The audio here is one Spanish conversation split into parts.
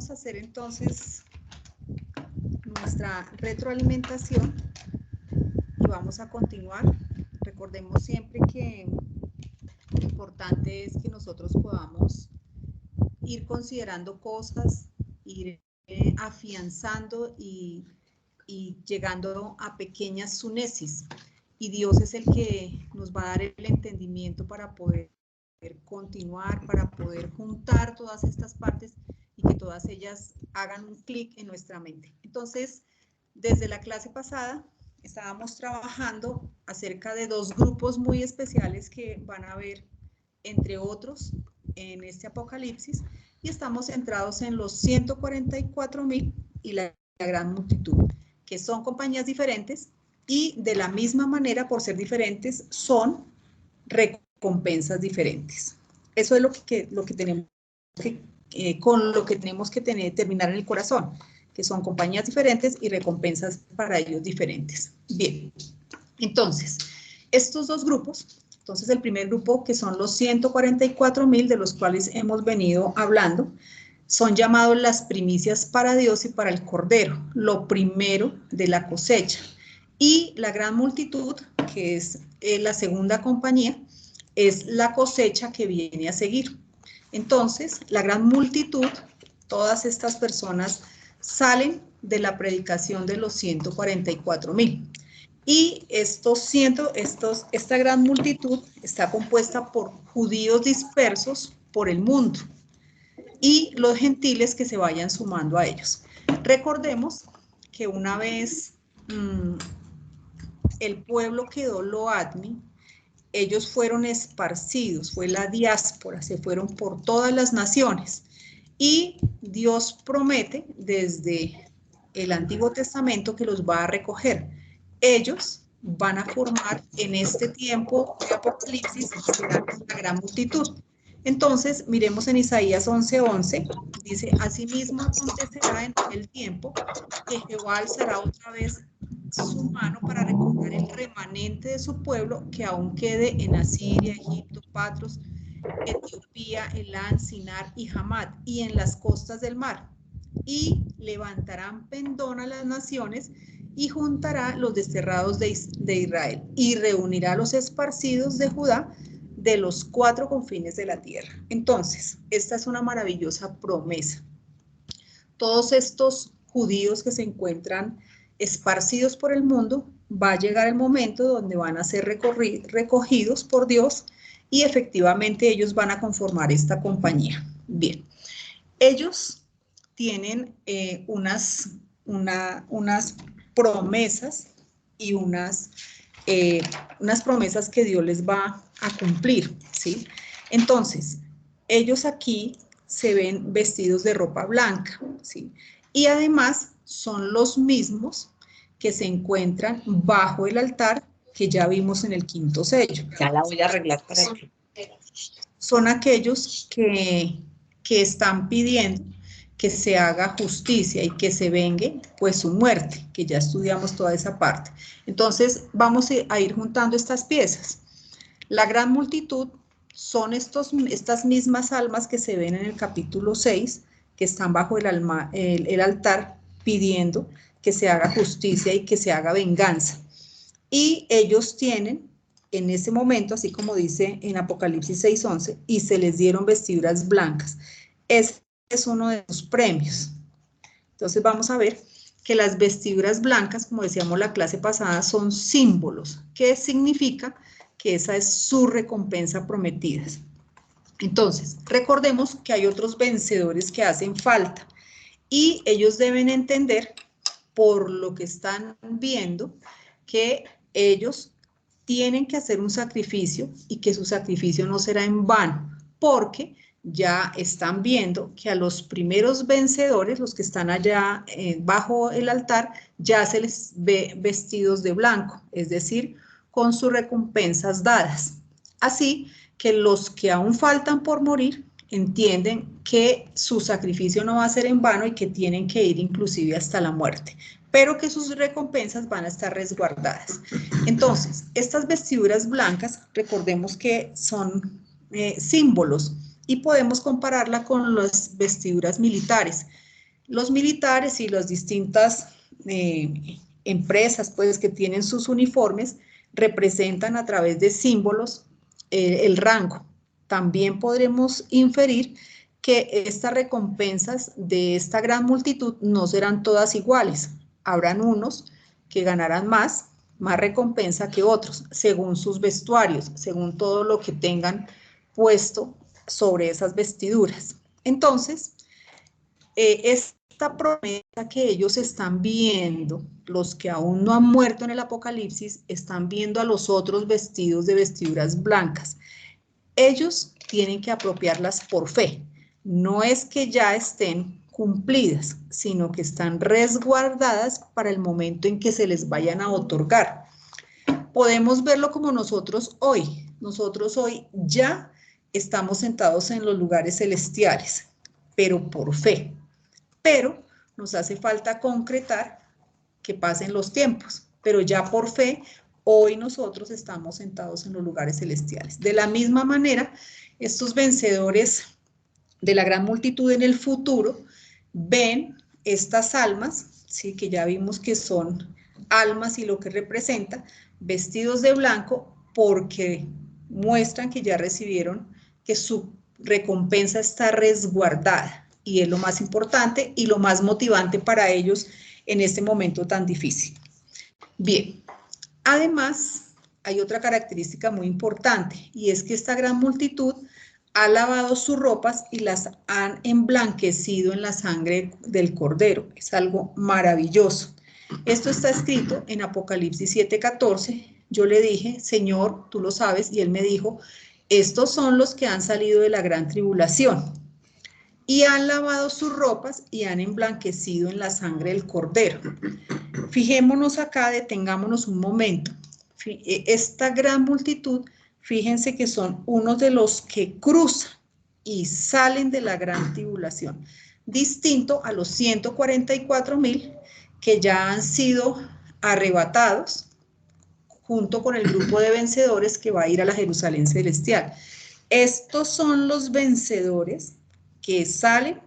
vamos a hacer entonces nuestra retroalimentación y vamos a continuar. Recordemos siempre que lo importante es que nosotros podamos ir considerando cosas, ir afianzando y llegando a pequeñas sunesis. Y Dios es el que nos va a dar el entendimiento para poder continuar, para poder juntar todas estas partes y que todas ellas hagan un clic en nuestra mente. Entonces, desde la clase pasada estábamos trabajando acerca de dos grupos muy especiales que van a ver, entre otros, en este Apocalipsis, y estamos centrados en los 144.000 y la gran multitud, que son compañías diferentes y de la misma manera, por ser diferentes, son recompensas diferentes. Eso es lo que tenemos que, con lo que tenemos que terminar en el corazón, que son compañías diferentes y recompensas para ellos diferentes. Bien, entonces, estos dos grupos, entonces el primer grupo, que son los 144.000, de los cuales hemos venido hablando, son llamados las primicias para Dios y para el Cordero, lo primero de la cosecha. Y la gran multitud, que es la segunda compañía, es la cosecha que viene a seguir. Entonces, la gran multitud, todas estas personas salen de la predicación de los 144.000. Y esta gran multitud está compuesta por judíos dispersos por el mundo y los gentiles que se vayan sumando a ellos. Recordemos que una vez el pueblo quedó Loadmi, ellos fueron esparcidos, fue la diáspora, se fueron por todas las naciones. Y Dios promete desde el Antiguo Testamento que los va a recoger. Ellos van a formar en este tiempo de Apocalipsis, será la gran multitud. Entonces, miremos en Isaías 11:11, dice, asimismo acontecerá en el tiempo que Jehová alzará otra vez su mano para recoger el remanente de su pueblo que aún quede en Asiria, Egipto, Patros, Etiopía, Elán, Sinar y Hamat, y en las costas del mar. Y levantarán pendón a las naciones y juntará los desterrados de Israel y reunirá a los esparcidos de Judá de los 4 confines de la tierra. Entonces, esta es una maravillosa promesa. Todos estos judíos que se encuentran esparcidos por el mundo, va a llegar el momento donde van a ser recogidos por Dios y efectivamente ellos van a conformar esta compañía. Bien, ellos tienen unas promesas y unas promesas que Dios les va a cumplir, ¿sí? Entonces, ellos aquí se ven vestidos de ropa blanca, ¿sí? Y además son los mismos que se encuentran bajo el altar que ya vimos en el quinto sello. Ya la voy a arreglar para aquí. Son aquellos que están pidiendo que se haga justicia y que se vengue pues su muerte, que ya estudiamos toda esa parte. Entonces vamos a ir juntando estas piezas. La gran multitud son estas mismas almas que se ven en el capítulo 6, que están bajo el altar pidiendo que se haga justicia y que se haga venganza. Y ellos tienen en ese momento, así como dice en Apocalipsis 6:11, y se les dieron vestiduras blancas. Ese es uno de los premios. Entonces vamos a ver que las vestiduras blancas, como decíamos la clase pasada, son símbolos. ¿Qué significa? Que esa es su recompensa prometida. Entonces, recordemos que hay otros vencedores que hacen falta y ellos deben entender, por lo que están viendo, que ellos tienen que hacer un sacrificio y que su sacrificio no será en vano, porque ya están viendo que a los primeros vencedores, los que están allá bajo el altar, ya se les ve vestidos de blanco, es decir, con sus recompensas dadas. Así que los que aún faltan por morir entienden que su sacrificio no va a ser en vano y que tienen que ir inclusive hasta la muerte, pero que sus recompensas van a estar resguardadas. Entonces, estas vestiduras blancas, recordemos que son símbolos y podemos compararla con las vestiduras militares. Los militares y las distintas empresas pues, que tienen sus uniformes representan a través de símbolos el rango. También podremos inferir que estas recompensas de esta gran multitud no serán todas iguales. Habrán unos que ganarán más recompensa que otros, según sus vestuarios, según todo lo que tengan puesto sobre esas vestiduras. Entonces, esta promesa que ellos están viendo, los que aún no han muerto en el Apocalipsis, están viendo a los otros vestidos de vestiduras blancas. Ellos tienen que apropiarlas por fe. No es que ya estén cumplidas, sino que están resguardadas para el momento en que se les vayan a otorgar. Podemos verlo como nosotros hoy. Nosotros hoy ya estamos sentados en los lugares celestiales, pero por fe. Pero nos hace falta concretar que pasen los tiempos, pero ya por fe, hoy nosotros estamos sentados en los lugares celestiales. De la misma manera, estos vencedores de la gran multitud en el futuro ven estas almas, ¿sí? Que ya vimos que son almas y lo que representa, vestidos de blanco porque muestran que ya recibieron, que su recompensa está resguardada y es lo más importante y lo más motivante para ellos en este momento tan difícil. Bien, además hay otra característica muy importante y es que esta gran multitud ha lavado sus ropas y las han emblanquecido en la sangre del Cordero. Es algo maravilloso. Esto está escrito en Apocalipsis 7:14. Yo le dije, Señor, tú lo sabes, y él me dijo, estos son los que han salido de la gran tribulación y han lavado sus ropas y han emblanquecido en la sangre del Cordero. Fijémonos acá, detengámonos un momento. Esta gran multitud, fíjense que son unos de los que cruzan y salen de la gran tribulación, distinto a los 144,000 que ya han sido arrebatados junto con el grupo de vencedores que va a ir a la Jerusalén celestial. Estos son los vencedores que salen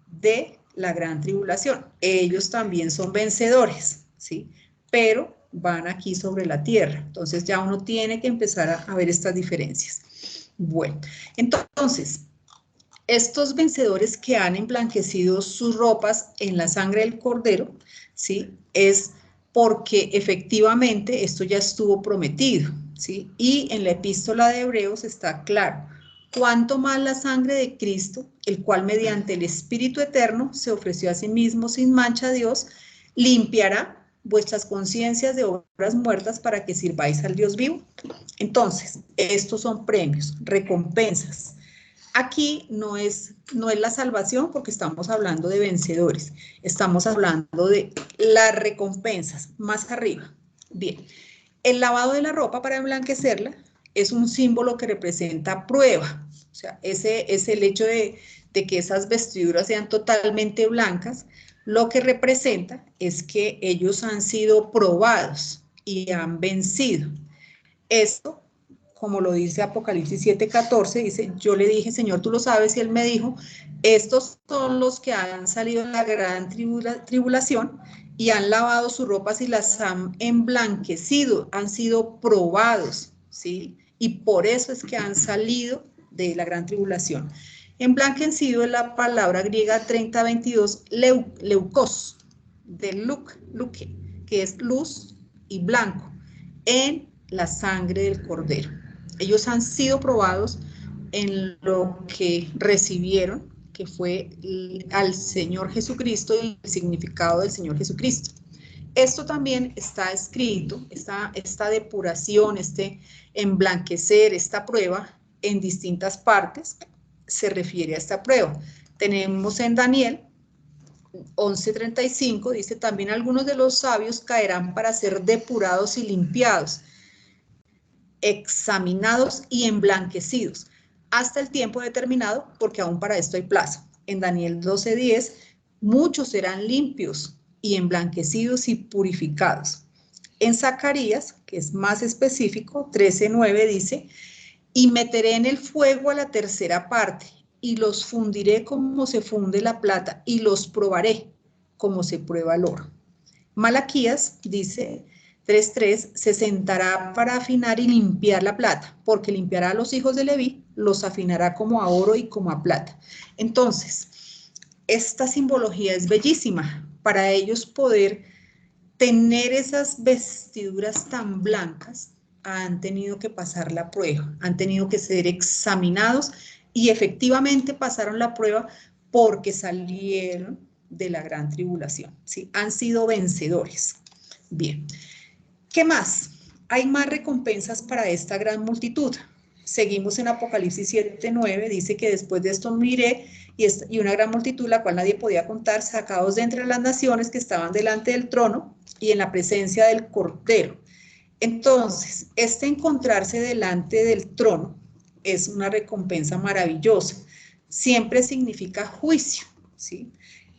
de la gran tribulación. Ellos también son vencedores, ¿sí? Pero van aquí sobre la tierra. Entonces ya uno tiene que empezar a ver estas diferencias. Bueno, entonces, estos vencedores que han emblanquecido sus ropas en la sangre del Cordero, ¿sí? Es porque efectivamente esto ya estuvo prometido, ¿sí? Y en la epístola de Hebreos está claro. Cuánto más la sangre de Cristo, el cual mediante el Espíritu Eterno se ofreció a sí mismo sin mancha a Dios, limpiará vuestras conciencias de obras muertas para que sirváis al Dios vivo. Entonces, estos son premios, recompensas. Aquí no es la salvación porque estamos hablando de vencedores, estamos hablando de las recompensas más arriba. Bien, el lavado de la ropa para emblanquecerla es un símbolo que representa prueba, o sea, ese es el hecho de que esas vestiduras sean totalmente blancas, lo que representa es que ellos han sido probados y han vencido. Esto, como lo dice Apocalipsis 7:14, dice, yo le dije, Señor, tú lo sabes, y él me dijo, estos son los que han salido de la gran tribulación y han lavado sus ropas y las han emblanquecido, han sido probados, ¿sí? Y por eso es que han salido de la gran tribulación. Emblanquecido es la palabra griega 30:22, leukos, de luke, que es luz y blanco, en la sangre del Cordero. Ellos han sido probados en lo que recibieron, que fue al Señor Jesucristo y el significado del Señor Jesucristo. Esto también está escrito, esta depuración, este emblanquecer, esta prueba en distintas partes se refiere a esta prueba. Tenemos en Daniel 11:35, dice, también algunos de los sabios caerán para ser depurados y limpiados, examinados y emblanquecidos hasta el tiempo determinado, porque aún para esto hay plazo. En Daniel 12:10, muchos serán limpios y emblanquecidos y purificados. En Zacarías, que es más específico, 13:9 dice, y meteré en el fuego a la tercera parte y los fundiré como se funde la plata y los probaré como se prueba el oro. Malaquías dice 3:3, se sentará para afinar y limpiar la plata, porque limpiará a los hijos de Leví, los afinará como a oro y como a plata. Entonces, esta simbología es bellísima para ellos poder tener esas vestiduras tan blancas. Han tenido que pasar la prueba, han tenido que ser examinados y efectivamente pasaron la prueba porque salieron de la gran tribulación, ¿sí? Han sido vencedores. Bien, ¿qué más? Hay más recompensas para esta gran multitud. Seguimos en Apocalipsis 7:9, dice que después de esto miré y una gran multitud, la cual nadie podía contar, sacados de entre las naciones que estaban delante del trono y en la presencia del Cordero. Entonces, este encontrarse delante del trono es una recompensa maravillosa. Siempre significa juicio, ¿sí?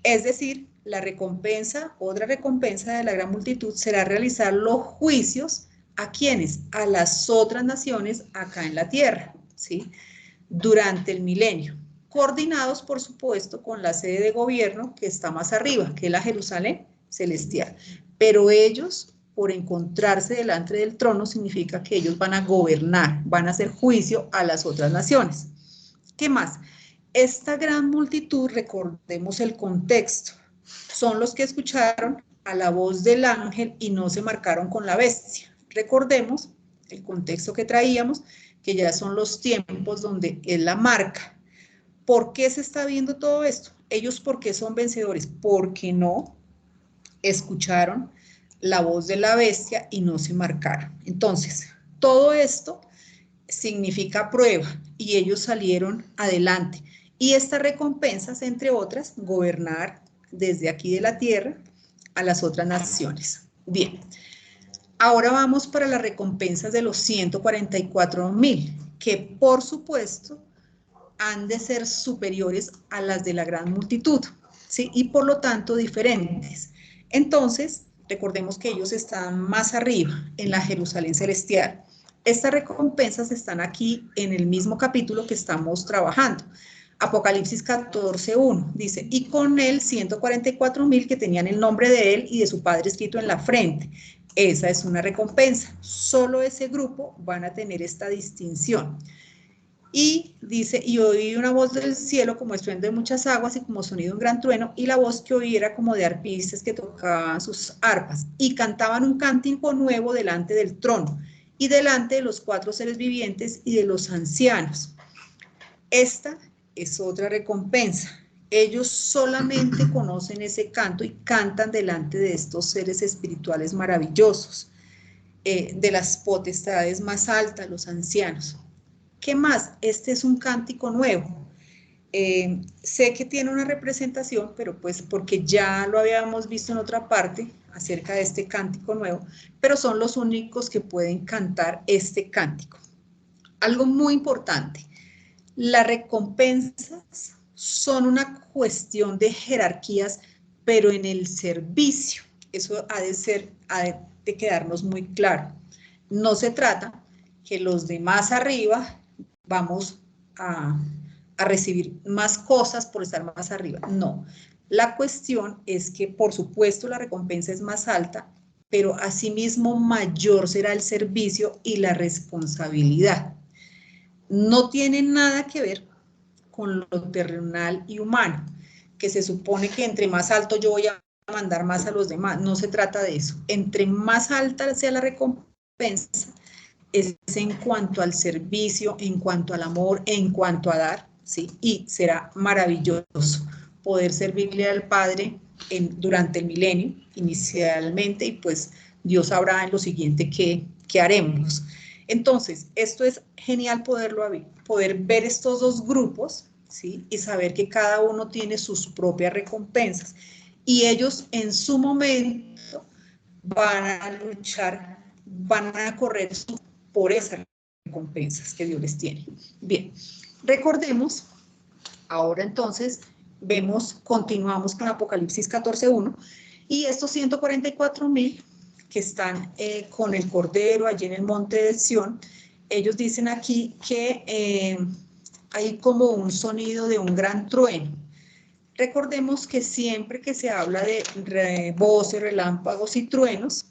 Es decir, la recompensa, otra recompensa de la gran multitud será realizar los juicios ¿a quiénes? A las otras naciones acá en la tierra, ¿sí? Durante el milenio, coordinados, por supuesto, con la sede de gobierno que está más arriba, que es la Jerusalén celestial. Pero ellos, por encontrarse delante del trono, significa que ellos van a gobernar, van a hacer juicio a las otras naciones. ¿Qué más? Esta gran multitud, recordemos el contexto, son los que escucharon a la voz del ángel y no se marcaron con la bestia. Recordemos el contexto que traíamos, que ya son los tiempos donde es la marca. ¿Por qué se está viendo todo esto? Ellos, ¿por qué son vencedores? Porque no escucharon la voz de la bestia y no se marcaron. Entonces, todo esto significa prueba y ellos salieron adelante. Y estas recompensas, entre otras, gobernar desde aquí de la tierra a las otras naciones. Bien, ahora vamos para las recompensas de los 144,000, que por supuesto han de ser superiores a las de la gran multitud, ¿sí? Y por lo tanto diferentes. Entonces, recordemos que ellos están más arriba, en la Jerusalén celestial. Estas recompensas están aquí en el mismo capítulo que estamos trabajando. Apocalipsis 14:1 dice, y con él 144,000 que tenían el nombre de él y de su padre escrito en la frente. Esa es una recompensa. Solo ese grupo van a tener esta distinción. Y dice, y oí una voz del cielo como estruendo de muchas aguas y como sonido de un gran trueno, y la voz que oí era como de arpistas que tocaban sus arpas y cantaban un cántico nuevo delante del trono y delante de los 4 seres vivientes y de los ancianos. Esta es otra recompensa. Ellos solamente conocen ese canto y cantan delante de estos seres espirituales maravillosos, de las potestades más altas, los ancianos. ¿Qué más? Este es un cántico nuevo. Sé que tiene una representación, pero pues porque ya lo habíamos visto en otra parte acerca de este cántico nuevo, pero son los únicos que pueden cantar este cántico. Algo muy importante, las recompensas son una cuestión de jerarquías, pero en el servicio. Eso ha de quedarnos muy claro. No se trata que los de más arriba vamos a recibir más cosas por estar más arriba. No, la cuestión es que por supuesto la recompensa es más alta, pero asimismo mayor será el servicio y la responsabilidad. No tiene nada que ver con lo terrenal y humano, que se supone que entre más alto yo voy a mandar más a los demás. No se trata de eso. Entre más alta sea la recompensa, es en cuanto al servicio, en cuanto al amor, en cuanto a dar, ¿sí? Y será maravilloso poder servirle al Padre durante el milenio, inicialmente, y pues Dios sabrá en lo siguiente qué haremos. Entonces, esto es genial poder ver estos dos grupos, ¿sí? Y saber que cada uno tiene sus propias recompensas. Y ellos en su momento van a luchar, van a correr por esas recompensas que Dios les tiene. Bien, recordemos, ahora entonces, continuamos con Apocalipsis 14:1, y estos 144,000 que están con el Cordero allí en el monte de Sión, ellos dicen aquí que hay como un sonido de un gran trueno. Recordemos que siempre que se habla de voces, relámpagos y truenos,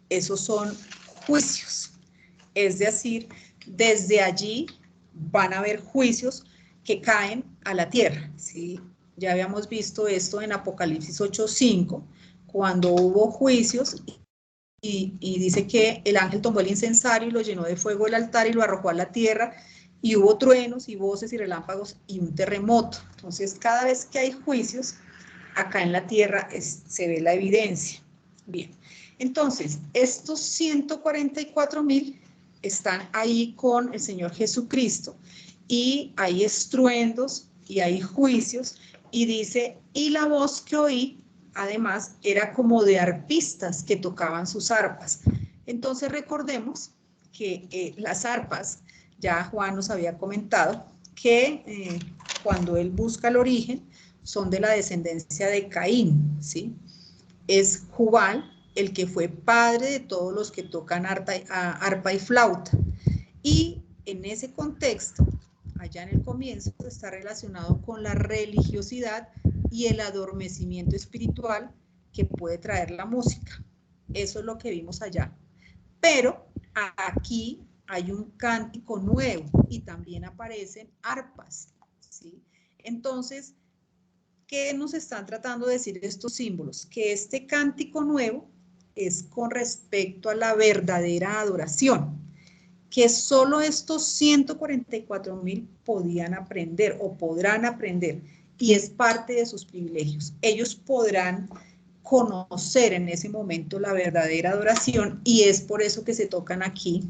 esos son juicios. Es decir, desde allí van a haber juicios que caen a la tierra, ¿sí? Ya habíamos visto esto en Apocalipsis 8:5, cuando hubo juicios y dice que el ángel tomó el incensario y lo llenó de fuego el altar y lo arrojó a la tierra, y hubo truenos y voces y relámpagos y un terremoto. Entonces, cada vez que hay juicios, acá en la tierra se ve la evidencia. Bien, entonces, estos 144,000 están ahí con el Señor Jesucristo, y hay estruendos y hay juicios, y dice, y la voz que oí, además, era como de arpistas que tocaban sus arpas. Entonces recordemos que las arpas, ya Juan nos había comentado, que cuando él busca el origen, son de la descendencia de Caín, ¿sí? Es Jubal el que fue padre de todos los que tocan arpa y flauta. Y en ese contexto, allá en el comienzo, está relacionado con la religiosidad y el adormecimiento espiritual que puede traer la música. Eso es lo que vimos allá. Pero aquí hay un cántico nuevo y también aparecen arpas, ¿sí? Entonces, ¿qué nos están tratando de decir estos símbolos? Que este cántico nuevo es con respecto a la verdadera adoración, que solo estos 144,000 podían aprender o podrán aprender, y es parte de sus privilegios. Ellos podrán conocer en ese momento la verdadera adoración, y es por eso que se tocan aquí.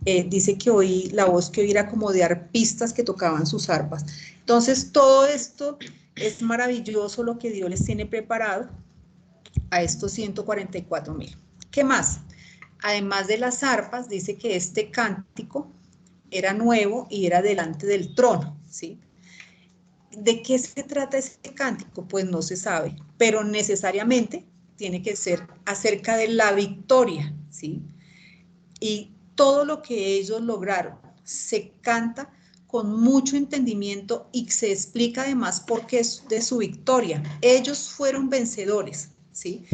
Dice que oí, la voz que oí era como de arpistas que tocaban sus arpas. Entonces, todo esto es maravilloso, lo que Dios les tiene preparado a estos 144,000. ¿Qué más? Además de las arpas, dice que este cántico era nuevo y era delante del trono, ¿sí? ¿De qué se trata este cántico? Pues no se sabe, pero necesariamente tiene que ser acerca de la victoria, ¿sí? Y todo lo que ellos lograron se canta con mucho entendimiento y se explica además por qué es de su victoria. Ellos fueron vencedores, ¿sí?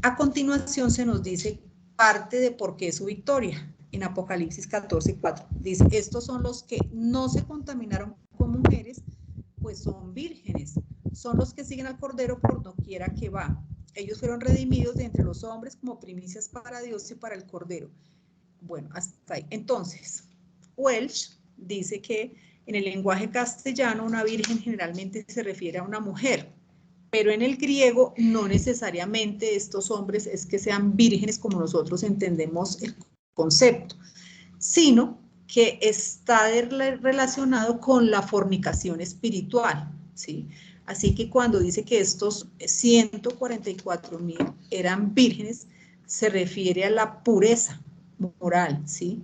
A continuación se nos dice parte de por qué su victoria. En Apocalipsis 14:4 dice, estos son los que no se contaminaron con mujeres, pues son vírgenes. Son los que siguen al Cordero por doquiera que va. Ellos fueron redimidos de entre los hombres como primicias para Dios y para el Cordero. Bueno, hasta ahí. Entonces, Welsh dice que en el lenguaje castellano una virgen generalmente se refiere a una mujer, pero en el griego no necesariamente estos hombres es que sean vírgenes como nosotros entendemos el concepto, sino que está relacionado con la fornicación espiritual, ¿sí? Así que cuando dice que estos 144,000 eran vírgenes, se refiere a la pureza moral, ¿sí?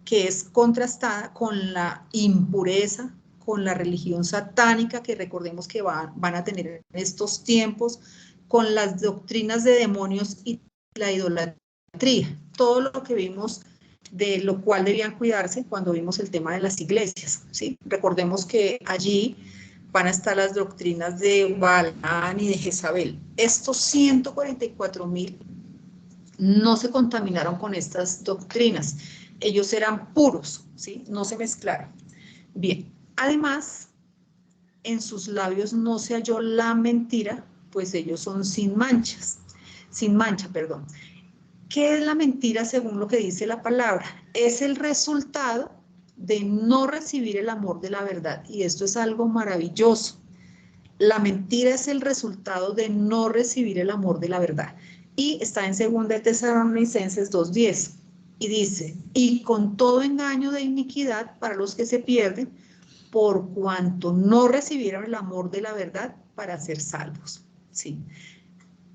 Que es contrastada con la impureza, con la religión satánica que recordemos que van a tener en estos tiempos, con las doctrinas de demonios y la idolatría, todo lo que vimos, de lo cual debían cuidarse cuando vimos el tema de las iglesias, ¿sí? Recordemos que allí van a estar las doctrinas de Balaam y de Jezabel. Estos 144,000 no se contaminaron con estas doctrinas. Ellos eran puros, ¿sí? No se mezclaron. Bien, además, en sus labios no se halló la mentira, pues ellos son sin mancha, perdón. ¿Qué es la mentira según lo que dice la palabra? Es el resultado de no recibir el amor de la verdad, y esto es algo maravilloso. La mentira es el resultado de no recibir el amor de la verdad. Y está en 2 Tesalonicenses 2:10. Y dice, y con todo engaño de iniquidad para los que se pierden, por cuanto no recibieron el amor de la verdad para ser salvos. ¿Sí?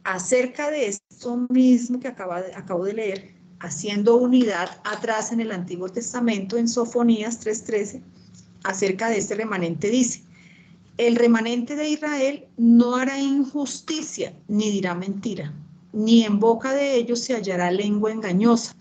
Acerca de esto mismo que acabo de leer, haciendo unidad atrás en el Antiguo Testamento, en Sofonías 3:13, acerca de este remanente dice, el remanente de Israel no hará injusticia, ni dirá mentira, ni en boca de ellos se hallará lengua engañosa,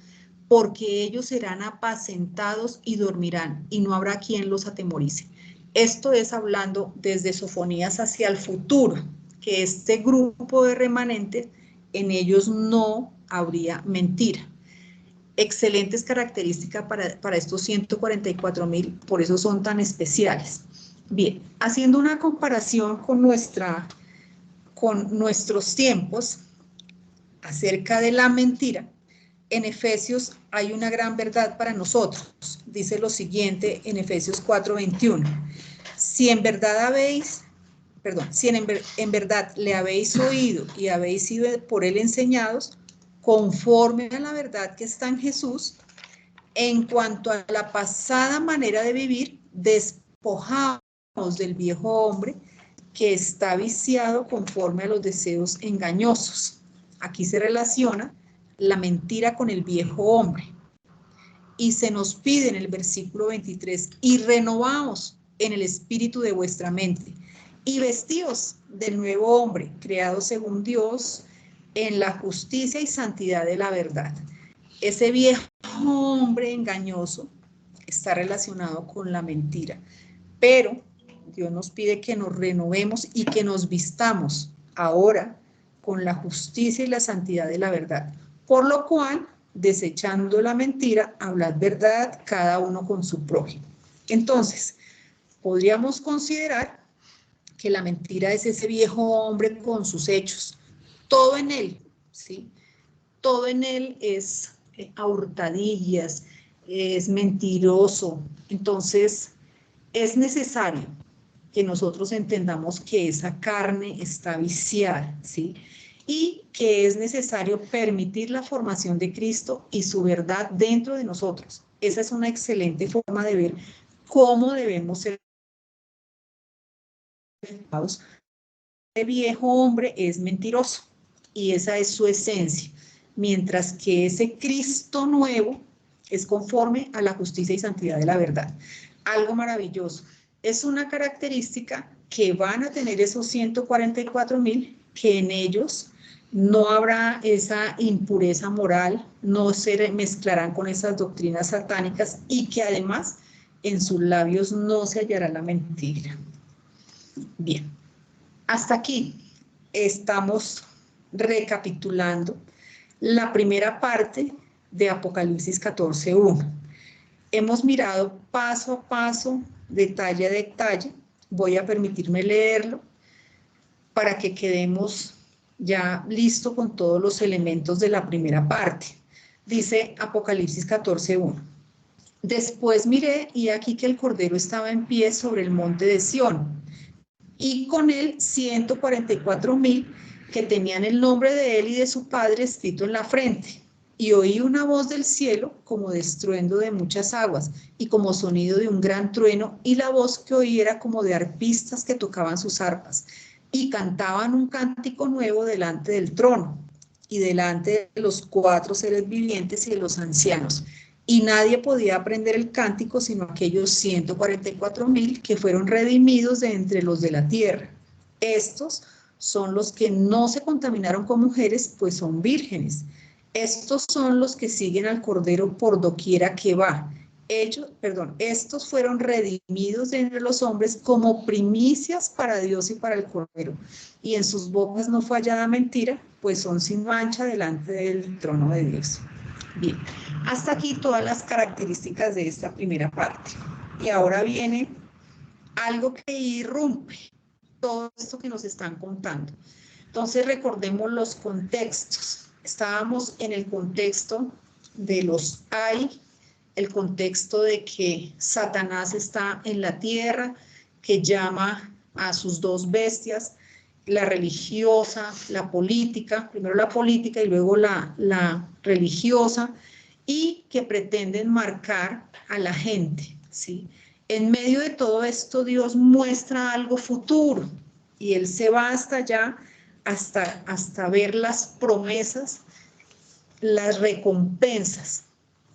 porque ellos serán apacentados y dormirán, y no habrá quien los atemorice. Esto es hablando desde Sofonías hacia el futuro, que este grupo de remanentes, en ellos no habría mentira. Excelentes características para estos 144,000, por eso son tan especiales. Bien, haciendo una comparación con nuestros tiempos acerca de la mentira, en Efesios hay una gran verdad para nosotros. Dice lo siguiente en Efesios 4:21. Si en verdad le habéis oído y habéis sido por él enseñados, conforme a la verdad que está en Jesús, en cuanto a la pasada manera de vivir, despojaos del viejo hombre que está viciado conforme a los deseos engañosos. Aquí se relaciona la mentira con el viejo hombre. Y se nos pide en el versículo 23, y renovaos en el espíritu de vuestra mente, y vestíos del nuevo hombre, creado según Dios, en la justicia y santidad de la verdad. Ese viejo hombre engañoso está relacionado con la mentira, pero Dios nos pide que nos renovemos y que nos vistamos ahora con la justicia y la santidad de la verdad, por lo cual, desechando la mentira, hablad verdad cada uno con su prójimo. Entonces, podríamos considerar que la mentira es ese viejo hombre con sus hechos, todo en él, ¿sí? Todo en él es a hurtadillas, es mentiroso. Entonces, es necesario que nosotros entendamos que esa carne está viciada, ¿sí? Y que es necesario permitir la formación de Cristo y su verdad dentro de nosotros. Esa es una excelente forma de ver cómo debemos ser. El viejo hombre es mentiroso y esa es su esencia, mientras que ese Cristo nuevo es conforme a la justicia y santidad de la verdad. Algo maravilloso. Es una característica que van a tener esos 144,000, que en ellos no habrá esa impureza moral, no se mezclarán con esas doctrinas satánicas y que además en sus labios no se hallará la mentira. Bien, hasta aquí estamos recapitulando la primera parte de Apocalipsis 14:1. Hemos mirado paso a paso, detalle a detalle. Voy a permitirme leerlo para que quedemos ya listo con todos los elementos de la primera parte. Dice Apocalipsis 14:1. Después miré y aquí que el Cordero estaba en pie sobre el monte de Sión, y con él 144,000 que tenían el nombre de él y de su padre escrito en la frente. Y oí una voz del cielo como de estruendo de muchas aguas y como sonido de un gran trueno, y la voz que oí era como de arpistas que tocaban sus arpas y cantaban un cántico nuevo delante del trono y delante de los 4 seres vivientes y de los ancianos. Y nadie podía aprender el cántico sino aquellos 144,000 que fueron redimidos de entre los de la tierra. Estos son los que no se contaminaron con mujeres, pues son vírgenes. Estos son los que siguen al Cordero por doquiera que va. Estos fueron redimidos de entre los hombres como primicias para Dios y para el Cordero. Y en sus bocas no fue hallada mentira, pues son sin mancha delante del trono de Dios. Bien, hasta aquí todas las características de esta primera parte. Y ahora viene algo que irrumpe todo esto que nos están contando. Entonces recordemos los contextos. Estábamos en el contexto de los hay, el contexto de que Satanás está en la tierra, que llama a sus dos bestias, la religiosa, la política, primero la política y luego la religiosa, y que pretenden marcar a la gente, ¿sí? En medio de todo esto, Dios muestra algo futuro, y Él se va hasta allá, hasta ver las promesas, las recompensas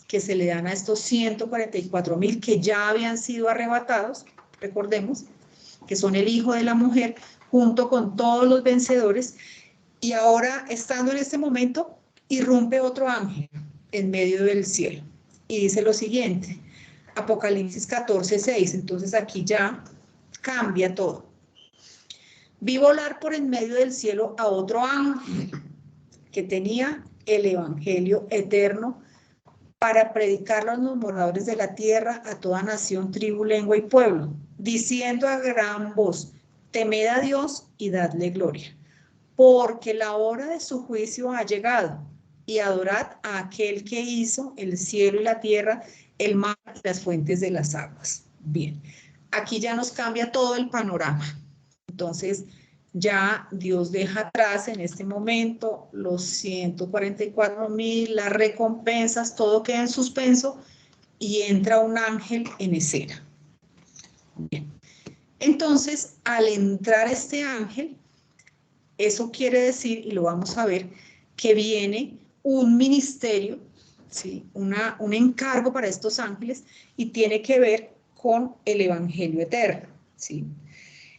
que se le dan a estos 144,000 que ya habían sido arrebatados, recordemos, que son el hijo de la mujer, junto con todos los vencedores, y ahora, estando en este momento, irrumpe otro ángel en medio del cielo, y dice lo siguiente, Apocalipsis 14:6, entonces aquí ya cambia todo. Vi volar por en medio del cielo a otro ángel que tenía el evangelio eterno para predicarlo a los moradores de la tierra, a toda nación, tribu, lengua y pueblo, diciendo a gran voz, temed a Dios y dadle gloria, porque la hora de su juicio ha llegado, y adorad a aquel que hizo el cielo y la tierra, el mar y las fuentes de las aguas. Bien, aquí ya nos cambia todo el panorama. Entonces, ya Dios deja atrás en este momento los 144,000, las recompensas, todo queda en suspenso y entra un ángel en escena. Bien. Entonces, al entrar este ángel, eso quiere decir, y lo vamos a ver, que viene un ministerio, ¿sí? Un encargo para estos ángeles y tiene que ver con el evangelio eterno, ¿sí?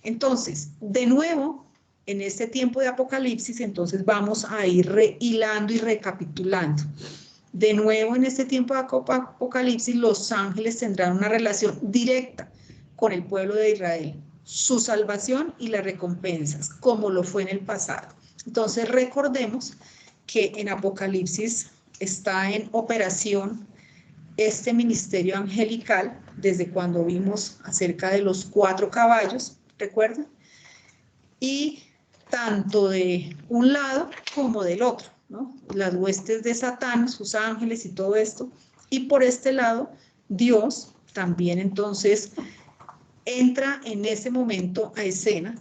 Entonces, de nuevo, en este tiempo de Apocalipsis, entonces vamos a ir hilando y recapitulando. De nuevo, en este tiempo de Apocalipsis, los ángeles tendrán una relación directa con el pueblo de Israel, su salvación y las recompensas, como lo fue en el pasado. Entonces, recordemos que en Apocalipsis está en operación este ministerio angelical desde cuando vimos acerca de los 4 caballos, ¿recuerdan? Y tanto de un lado como del otro, ¿no? Las huestes de Satán, sus ángeles y todo esto. Y por este lado, Dios también entonces entra en ese momento a escena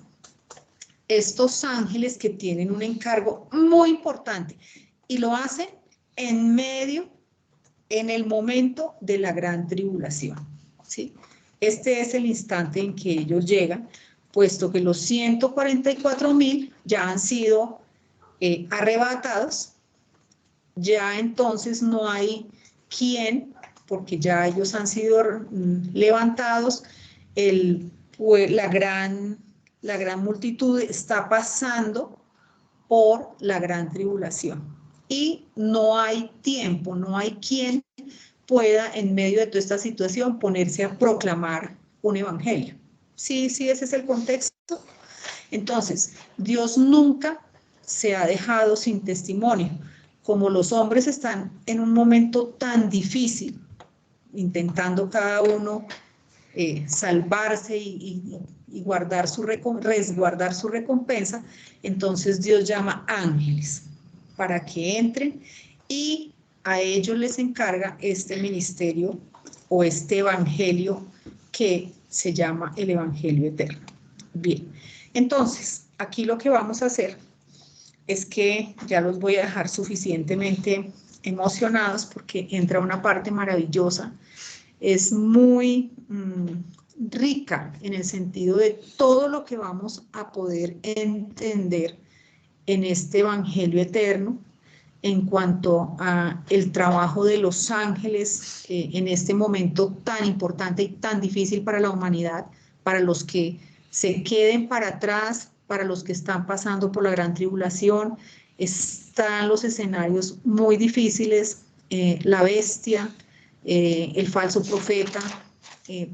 estos ángeles que tienen un encargo muy importante y lo hacen en medio, en el momento de la gran tribulación, ¿sí? Este es el instante en que ellos llegan, puesto que los 144,000 ya han sido arrebatados, ya entonces no hay quien, porque ya ellos han sido levantados, la gran multitud está pasando por la gran tribulación. Y no hay tiempo, no hay quien pueda en medio de toda esta situación ponerse a proclamar un evangelio. Sí, ese es el contexto. Entonces, Dios nunca se ha dejado sin testimonio. Como los hombres están en un momento tan difícil, intentando cada uno salvarse y resguardar su recompensa, entonces Dios llama ángeles para que entren y a ellos les encarga este ministerio o este evangelio que se llama el evangelio eterno. Bien, entonces aquí lo que vamos a hacer es que ya los voy a dejar suficientemente emocionados porque entra una parte maravillosa. Es muy rica en el sentido de todo lo que vamos a poder entender en este evangelio eterno en cuanto a el trabajo de los ángeles en este momento tan importante y tan difícil para la humanidad, para los que se queden para atrás, para los que están pasando por la gran tribulación. Están los escenarios muy difíciles, la bestia, el falso profeta,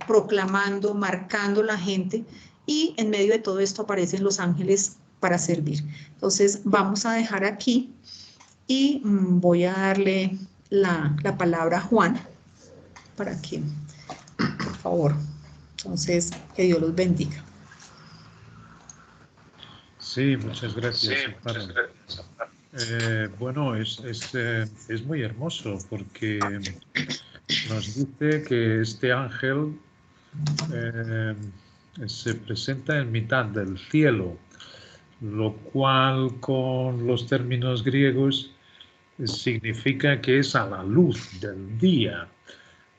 proclamando, marcando la gente, y en medio de todo esto aparecen los ángeles para servir. Entonces vamos a dejar aquí y voy a darle la palabra a Juan para que, por favor, entonces que Dios los bendiga. Sí, muchas gracias, Amparo. Bueno, es muy hermoso porque nos dice que este ángel se presenta en mitad del cielo, lo cual con los términos griegos significa que es a la luz del día.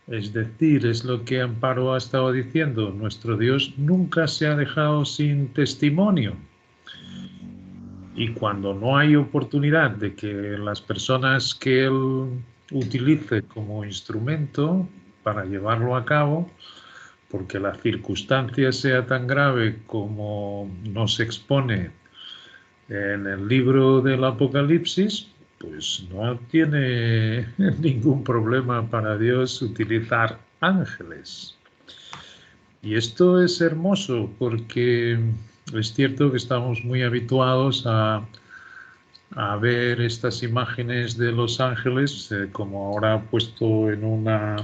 Es decir, es lo que Amparo ha estado diciendo, nuestro Dios nunca se ha dejado sin testimonio. Y cuando no hay oportunidad de que las personas que Él utilice como instrumento para llevarlo a cabo, porque la circunstancia sea tan grave como nos expone en el libro del Apocalipsis, pues no tiene ningún problema para Dios utilizar ángeles. Y esto es hermoso porque es cierto que estamos muy habituados a ver estas imágenes de los ángeles, como ahora puesto en una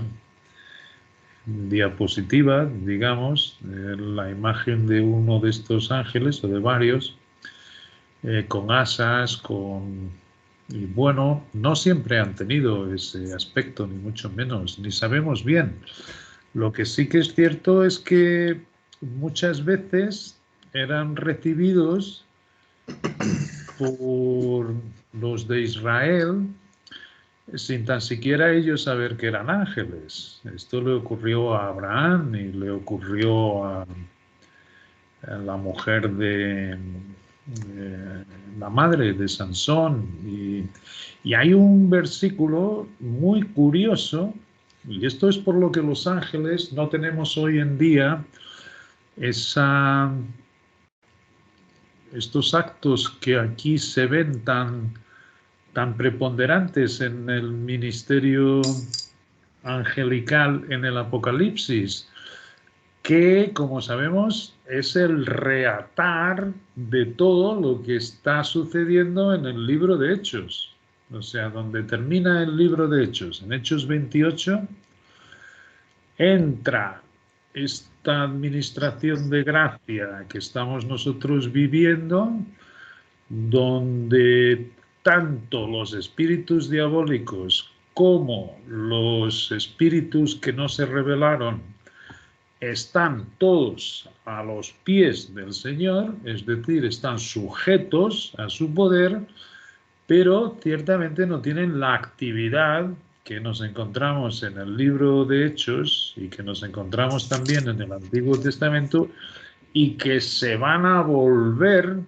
diapositiva, digamos, la imagen de uno de estos ángeles o de varios, con asas, y bueno, no siempre han tenido ese aspecto, ni mucho menos, ni sabemos bien. Lo que sí que es cierto es que muchas veces eran recibidos por los de Israel sin tan siquiera ellos saber que eran ángeles. Esto le ocurrió a Abraham y le ocurrió a la mujer de la madre de Sansón. Y hay un versículo muy curioso, y esto es por lo que los ángeles no tenemos hoy en día estos actos que aquí se ven tan preponderantes en el ministerio angelical en el Apocalipsis, que, como sabemos, es el reatar de todo lo que está sucediendo en el libro de Hechos. O sea, donde termina el libro de Hechos, en Hechos 28, entra esta administración de gracia que estamos nosotros viviendo, donde tanto los espíritus diabólicos como los espíritus que no se rebelaron están todos a los pies del Señor, es decir, están sujetos a su poder, pero ciertamente no tienen la actividad que nos encontramos en el libro de Hechos y que nos encontramos también en el Antiguo Testamento y que se van a volver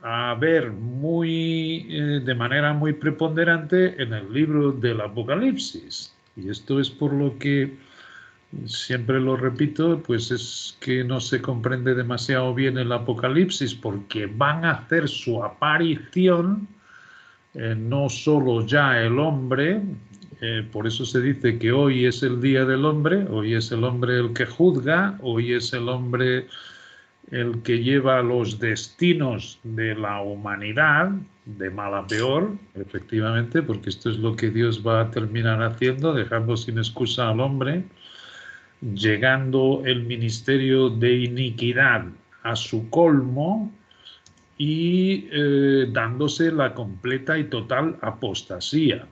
a ver de manera muy preponderante en el libro del Apocalipsis. Y esto es por lo que siempre lo repito, pues es que no se comprende demasiado bien el Apocalipsis, porque van a hacer su aparición no solo ya el hombre, por eso se dice que hoy es el día del hombre, hoy es el hombre el que juzga, hoy es el hombre el que lleva los destinos de la humanidad, de mal a peor, efectivamente, porque esto es lo que Dios va a terminar haciendo, dejando sin excusa al hombre, llegando el ministerio de iniquidad a su colmo y dándose la completa y total apostasía,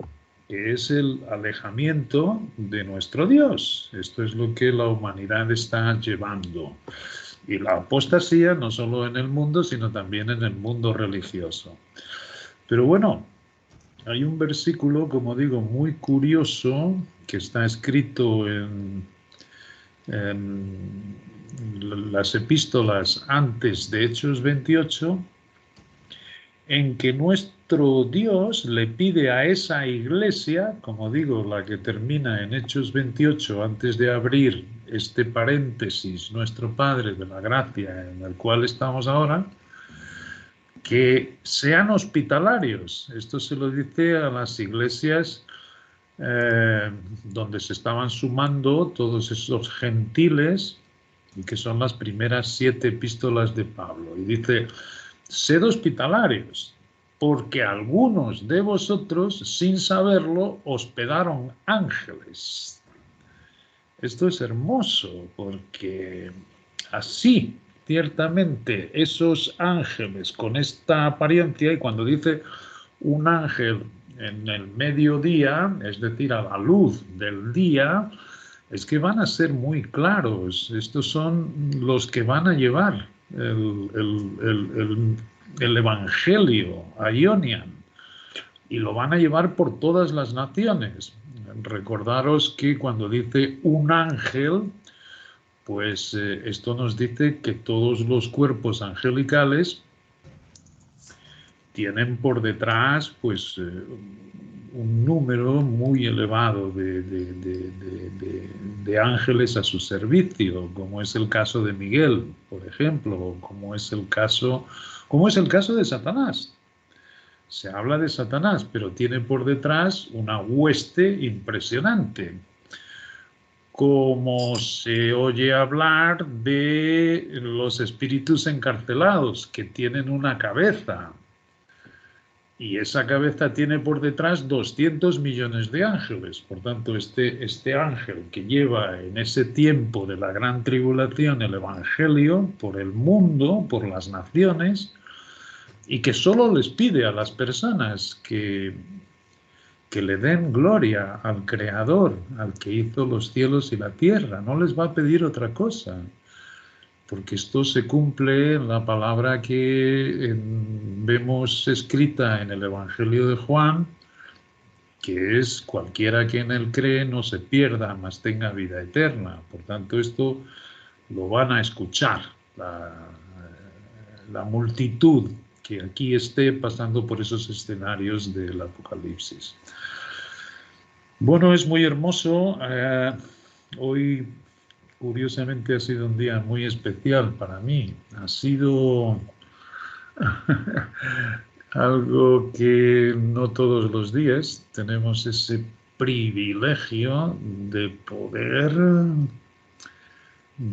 que es el alejamiento de nuestro Dios. Esto es lo que la humanidad está llevando. Y la apostasía no solo en el mundo, sino también en el mundo religioso. Pero bueno, hay un versículo, como digo, muy curioso, que está escrito en las epístolas antes de Hechos 28, en que nuestro Dios le pide a esa iglesia, como digo, la que termina en Hechos 28, antes de abrir este paréntesis, nuestro Padre de la gracia en el cual estamos ahora, que sean hospitalarios. Esto se lo dice a las iglesias donde se estaban sumando todos esos gentiles, y que son las primeras 7 epístolas de Pablo. Y dice: sed hospitalarios, porque algunos de vosotros, sin saberlo, hospedaron ángeles. Esto es hermoso, porque así, ciertamente, esos ángeles con esta apariencia, y cuando dice un ángel en el mediodía, es decir, a la luz del día, es que van a ser muy claros. Estos son los que van a llevar el Evangelio a Ionian, y lo van a llevar por todas las naciones. Recordaros que cuando dice un ángel, pues esto nos dice que todos los cuerpos angelicales tienen por detrás pues un número muy elevado de ángeles a su servicio, como es el caso de Miguel, por ejemplo, como es el caso de Satanás. Se habla de Satanás, pero tiene por detrás una hueste impresionante. como se oye hablar de los espíritus encarcelados que tienen una cabeza. Y esa cabeza tiene por detrás 200 millones de ángeles. Por tanto, este ángel que lleva en ese tiempo de la gran tribulación el Evangelio por el mundo, por las naciones, y que solo les pide a las personas que le den gloria al Creador, al que hizo los cielos y la tierra. No les va a pedir otra cosa, porque esto se cumple en la palabra que vemos escrita en el Evangelio de Juan, que es: cualquiera que en él cree no se pierda, mas tenga vida eterna. Por tanto, esto lo van a escuchar la multitud que aquí esté pasando por esos escenarios del Apocalipsis. Bueno, es muy hermoso. Hoy, curiosamente, ha sido un día muy especial para mí. Ha sido algo que no todos los días tenemos ese privilegio de poder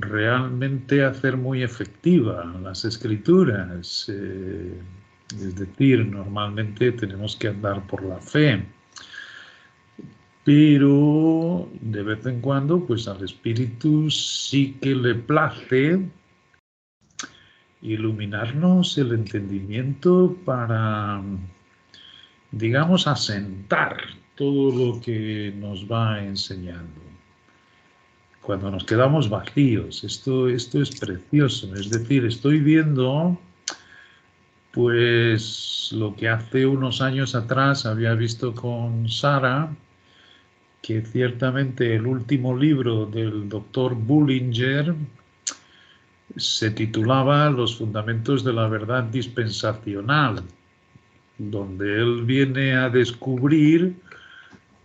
realmente hacer muy efectiva las escrituras. Es decir, normalmente tenemos que andar por la fe, pero de vez en cuando, pues al Espíritu sí que le place iluminarnos el entendimiento para, digamos, asentar todo lo que nos va enseñando. Cuando nos quedamos vacíos, esto es precioso. Es decir, estoy viendo pues lo que hace unos años atrás había visto con Sara, que ciertamente el último libro del doctor Bullinger se titulaba Los fundamentos de la verdad dispensacional, donde él viene a descubrir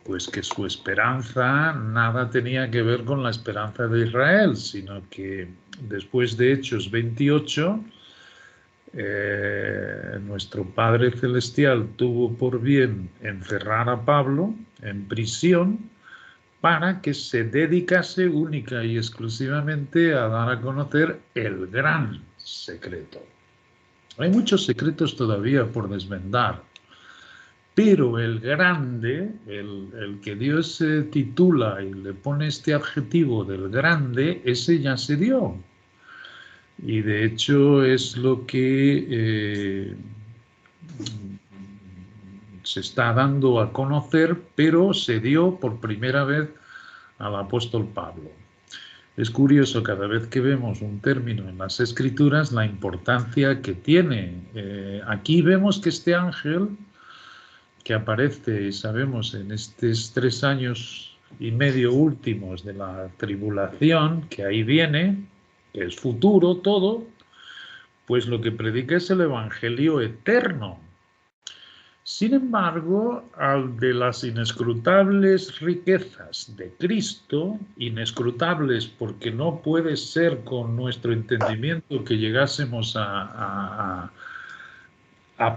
pues que su esperanza nada tenía que ver con la esperanza de Israel, sino que después de Hechos 28, nuestro Padre Celestial tuvo por bien encerrar a Pablo en prisión para que se dedicase única y exclusivamente a dar a conocer el gran secreto. Hay muchos secretos todavía por desvendar, pero el grande, el que Dios titula y le pone este adjetivo del grande, ese ya se dio. Y de hecho es lo que se está dando a conocer, pero se dio por primera vez al apóstol Pablo. Es curioso cada vez que vemos un término en las Escrituras la importancia que tiene. Aquí vemos que este ángel que aparece, y sabemos, en estos 3 años y medio últimos de la tribulación, que ahí viene, que es futuro todo, pues lo que predica es el Evangelio eterno. Sin embargo, al de las inescrutables riquezas de Cristo, inescrutables porque no puede ser con nuestro entendimiento que llegásemos a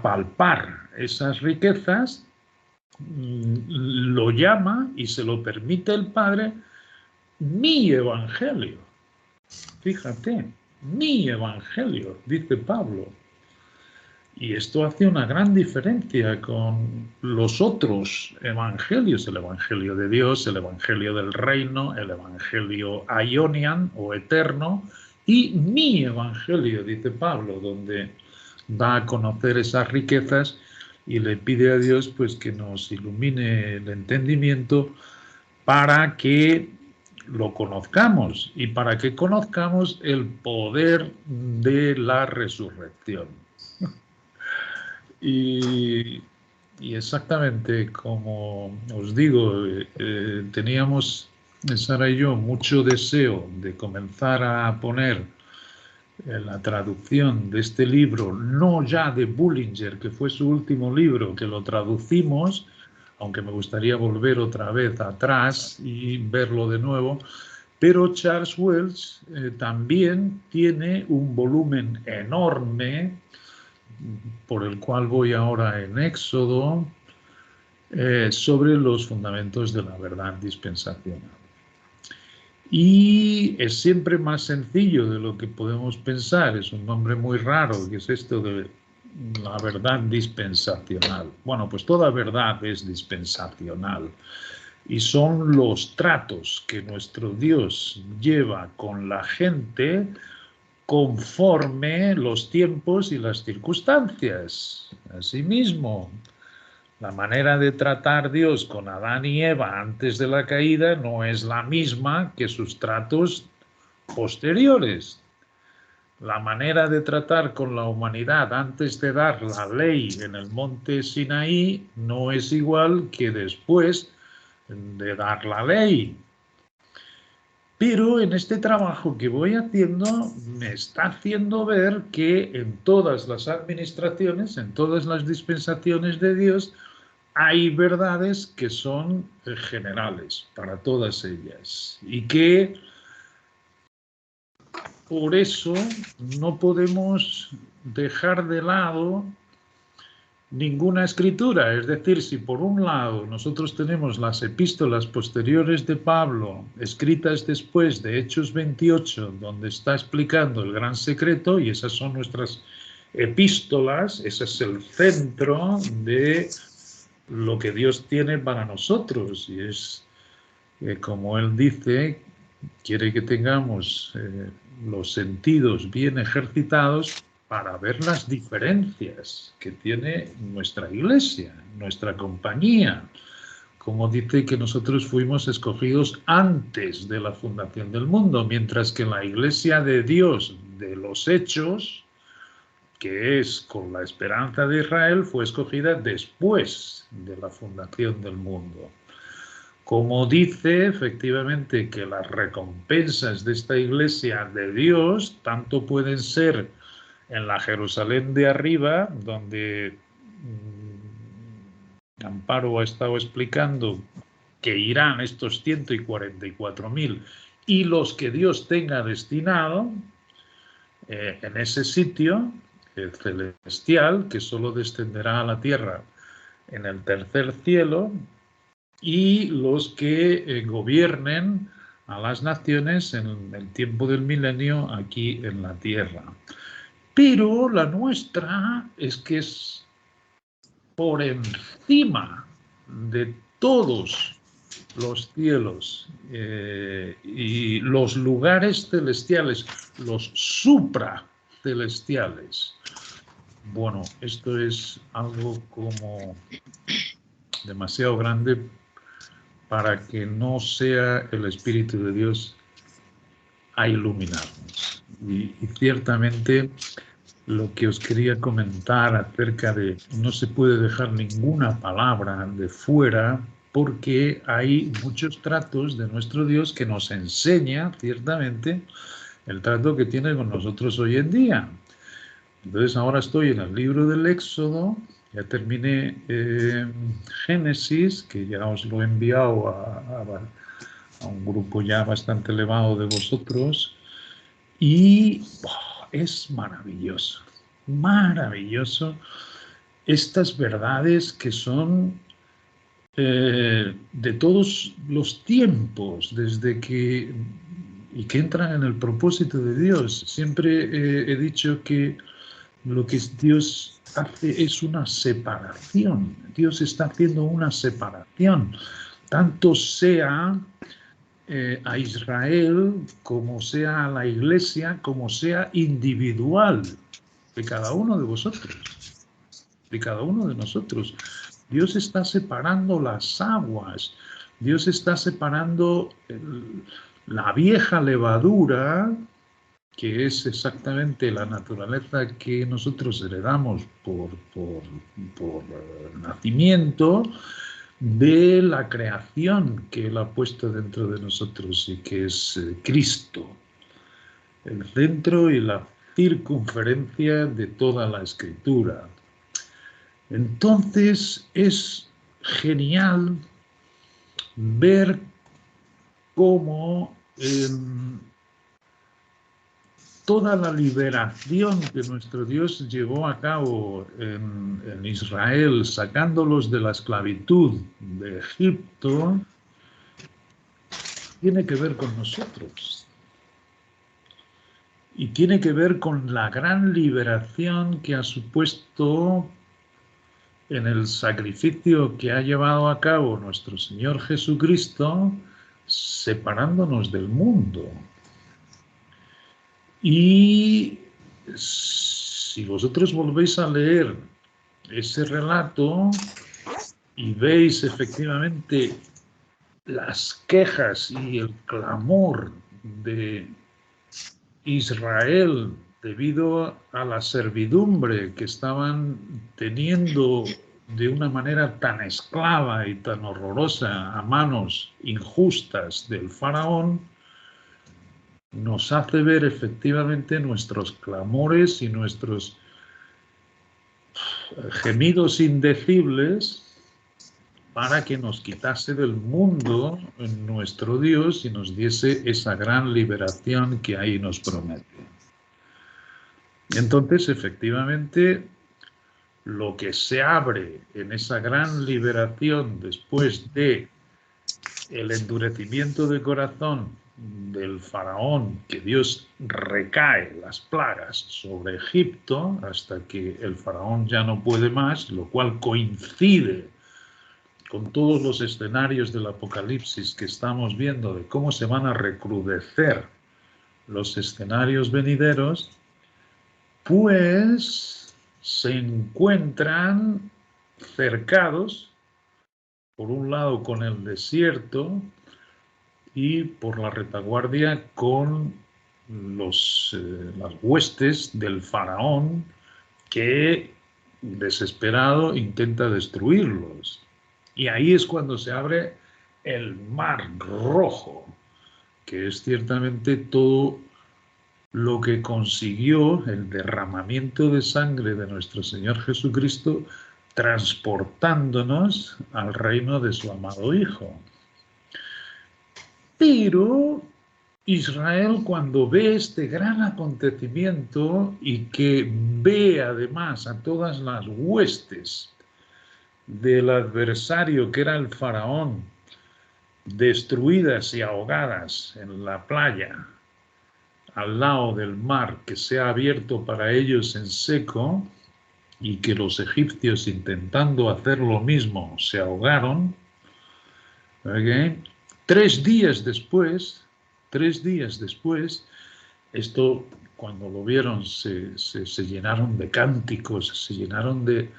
palpar esas riquezas, lo llama y se lo permite el Padre mi evangelio. Fíjate, mi evangelio, dice Pablo. Y esto hace una gran diferencia con los otros evangelios, el evangelio de Dios, el evangelio del reino, el evangelio aionian o eterno, y mi evangelio, dice Pablo, donde da a conocer esas riquezas y le pide a Dios pues que nos ilumine el entendimiento para que lo conozcamos y para que conozcamos el poder de la resurrección. Y exactamente como os digo, teníamos, Sara y yo, mucho deseo de comenzar a poner la traducción de este libro, no ya de Bullinger, que fue su último libro, que lo traducimos, aunque me gustaría volver otra vez atrás y verlo de nuevo, pero Charles Wells también tiene un volumen enorme, por el cual voy ahora en Éxodo, sobre los fundamentos de la verdad dispensacional. Y es siempre más sencillo de lo que podemos pensar. Es un nombre muy raro, que es esto de la verdad dispensacional. Bueno, pues toda verdad es dispensacional. Y son los tratos que nuestro Dios lleva con la gente conforme los tiempos y las circunstancias. Asimismo, la manera de tratar Dios con Adán y Eva antes de la caída no es la misma que sus tratos posteriores. La manera de tratar con la humanidad antes de dar la ley en el monte Sinaí no es igual que después de dar la ley. Pero en este trabajo que voy haciendo me está haciendo ver que en todas las administraciones, en todas las dispensaciones de Dios, hay verdades que son generales para todas ellas y que por eso no podemos dejar de lado ninguna escritura. Es decir, si por un lado nosotros tenemos las epístolas posteriores de Pablo, escritas después de Hechos 28, donde está explicando el gran secreto, y esas son nuestras epístolas, ese es el centro de lo que Dios tiene para nosotros, y es, como Él dice, quiere que tengamos los sentidos bien ejercitados para ver las diferencias que tiene nuestra iglesia, nuestra compañía. Como dice que nosotros fuimos escogidos antes de la fundación del mundo, mientras que la iglesia de Dios de los Hechos, que es con la esperanza de Israel, fue escogida después de la fundación del mundo. Como dice efectivamente que las recompensas de esta iglesia de Dios tanto pueden ser en la Jerusalén de arriba, donde Amparo ha estado explicando que irán estos 144.000 y los que Dios tenga destinado en ese sitio celestial, que solo descenderá a la tierra en el tercer cielo, y los que gobiernen a las naciones en el tiempo del milenio aquí en la tierra. Pero la nuestra es que es por encima de todos los cielos y los lugares celestiales, los supracelestiales. Bueno, esto es algo como demasiado grande para que no sea el Espíritu de Dios a iluminarnos. Y ciertamente lo que os quería comentar acerca de no se puede dejar ninguna palabra de fuera, porque hay muchos tratos de nuestro Dios que nos enseña ciertamente el trato que tiene con nosotros hoy en día. Entonces ahora estoy en el libro del Éxodo, ya terminé Génesis, que ya os lo he enviado a un grupo ya bastante elevado de vosotros, y es maravilloso, maravilloso estas verdades que son de todos los tiempos, desde que y que entran en el propósito de Dios. Siempre he dicho que lo que Dios hace es una separación. Dios está haciendo una separación, tanto sea a Israel, como sea a la iglesia, como sea individual de cada uno de vosotros, de cada uno de nosotros. Dios está separando las aguas, Dios está separando la vieja levadura, que es exactamente la naturaleza que nosotros heredamos por nacimiento, de la creación que Él ha puesto dentro de nosotros y que es Cristo, el centro y la circunferencia de toda la Escritura. Entonces es genial ver cómo toda la liberación que nuestro Dios llevó a cabo en Israel, sacándolos de la esclavitud de Egipto, tiene que ver con nosotros. Y tiene que ver con la gran liberación que ha supuesto en el sacrificio que ha llevado a cabo nuestro Señor Jesucristo, separándonos del mundo. Y si vosotros volvéis a leer ese relato y veis efectivamente las quejas y el clamor de Israel debido a la servidumbre que estaban teniendo de una manera tan esclava y tan horrorosa a manos injustas del faraón, nos hace ver efectivamente nuestros clamores y nuestros gemidos indecibles para que nos quitase del mundo nuestro Dios y nos diese esa gran liberación que ahí nos promete. Entonces, efectivamente, lo que se abre en esa gran liberación después de el endurecimiento de corazón del faraón, que Dios recae las plagas sobre Egipto hasta que el faraón ya no puede más, lo cual coincide con todos los escenarios del Apocalipsis que estamos viendo de cómo se van a recrudecer los escenarios venideros, pues se encuentran cercados, por un lado con el desierto y por la retaguardia con las huestes del faraón que, desesperado, intenta destruirlos. Y ahí es cuando se abre el Mar Rojo, que es ciertamente todo lo que consiguió el derramamiento de sangre de nuestro Señor Jesucristo, transportándonos al reino de su amado Hijo. Pero Israel, cuando ve este gran acontecimiento y que ve además a todas las huestes del adversario que era el faraón, destruidas y ahogadas en la playa, al lado del mar que se ha abierto para ellos en seco, y que los egipcios, intentando hacer lo mismo, se ahogaron, ¿okay? 3 días después, esto, cuando lo vieron, se llenaron de cánticos, se llenaron de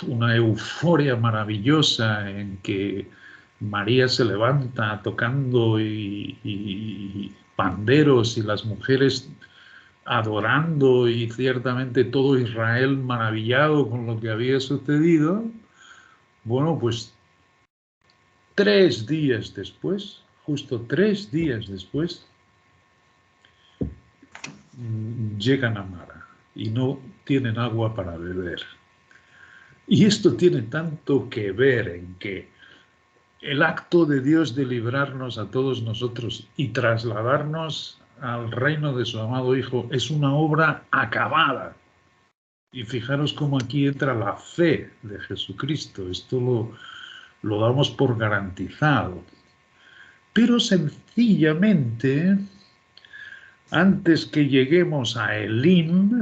una euforia maravillosa en que María se levanta tocando y panderos y las mujeres adorando y ciertamente todo Israel maravillado con lo que había sucedido. Bueno, pues 3 días después, justo 3 días después, llegan a Mara y no tienen agua para beber. Y esto tiene tanto que ver en que el acto de Dios de librarnos a todos nosotros y trasladarnos al reino de su amado Hijo es una obra acabada. Y fijaros cómo aquí entra la fe de Jesucristo. Esto lo damos por garantizado. Pero sencillamente, antes que lleguemos a Elim,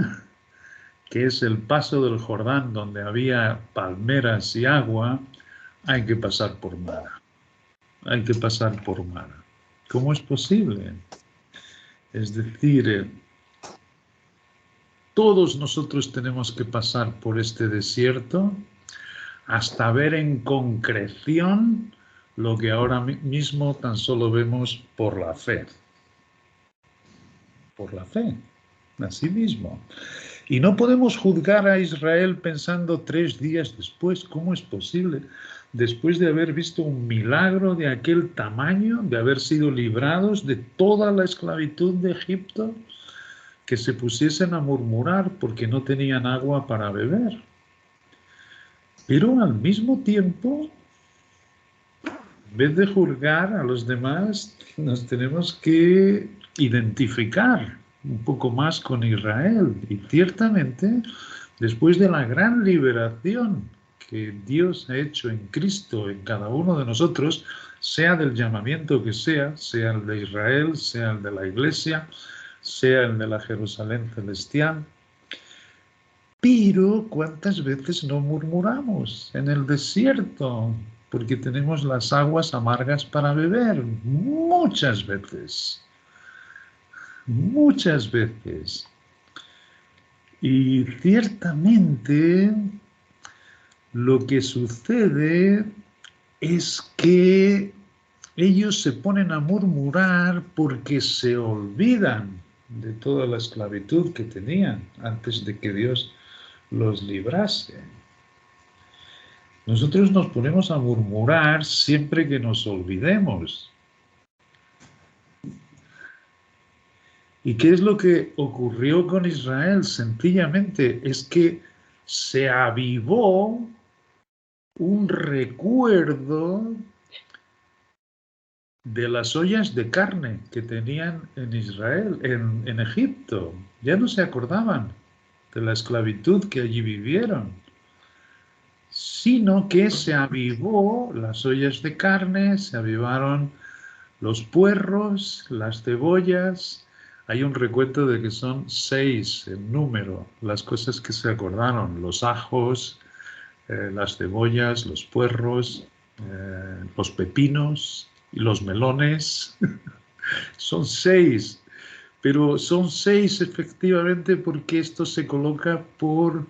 que es el paso del Jordán donde había palmeras y agua, hay que pasar por Mara. Hay que pasar por Mara. ¿Cómo es posible? Es decir, todos nosotros tenemos que pasar por este desierto hasta ver en concreción lo que ahora mismo tan solo vemos por la fe. Por la fe, así mismo. Y no podemos juzgar a Israel pensando 3 días después. ¿Cómo es posible? Después de haber visto un milagro de aquel tamaño, de haber sido librados de toda la esclavitud de Egipto, que se pusiesen a murmurar porque no tenían agua para beber. Pero al mismo tiempo, en vez de juzgar a los demás, nos tenemos que identificar un poco más con Israel. Y ciertamente, después de la gran liberación que Dios ha hecho en Cristo, en cada uno de nosotros, sea del llamamiento que sea el de Israel, sea el de la Iglesia, sea el de la Jerusalén celestial. Pero ¿cuántas veces no murmuramos en el desierto? Porque tenemos las aguas amargas para beber. Muchas veces. Muchas veces. Y ciertamente lo que sucede es que ellos se ponen a murmurar porque se olvidan de toda la esclavitud que tenían antes de que Dios los librase. Nosotros nos ponemos a murmurar siempre que nos olvidemos. ¿Y qué es lo que ocurrió con Israel? Sencillamente es que se avivó un recuerdo de las ollas de carne que tenían en Israel, en Egipto. Ya no se acordaban de la esclavitud que allí vivieron, sino que se avivó las ollas de carne, se avivaron los puerros, las cebollas. Hay un recuento de que son 6 en número las cosas que se acordaron: los ajos, las cebollas, los puerros, los pepinos y los melones. Son 6, pero son 6 efectivamente porque esto se coloca por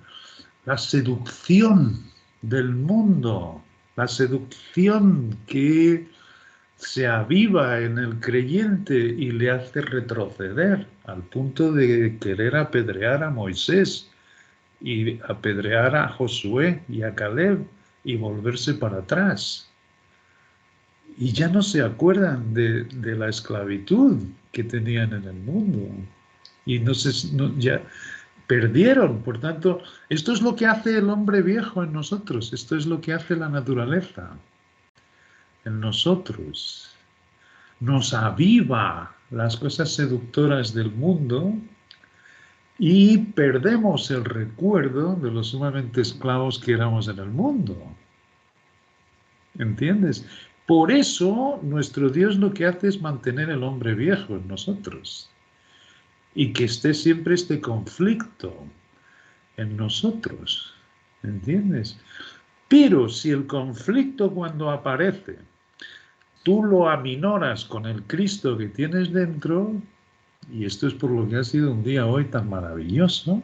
la seducción del mundo, la seducción que se aviva en el creyente y le hace retroceder al punto de querer apedrear a Moisés y apedrear a Josué y a Caleb y volverse para atrás. Y ya no se acuerdan de la esclavitud que tenían en el mundo. Y ya perdieron. Por tanto, esto es lo que hace el hombre viejo en nosotros. Esto es lo que hace la naturaleza en nosotros. Nos aviva las cosas seductoras del mundo y perdemos el recuerdo de los sumamente esclavos que éramos en el mundo. ¿Entiendes? Por eso nuestro Dios lo que hace es mantener el hombre viejo en nosotros y que esté siempre este conflicto en nosotros. ¿Entiendes? Pero si el conflicto cuando aparece tú lo aminoras con el Cristo que tienes dentro, y esto es por lo que ha sido un día hoy tan maravilloso,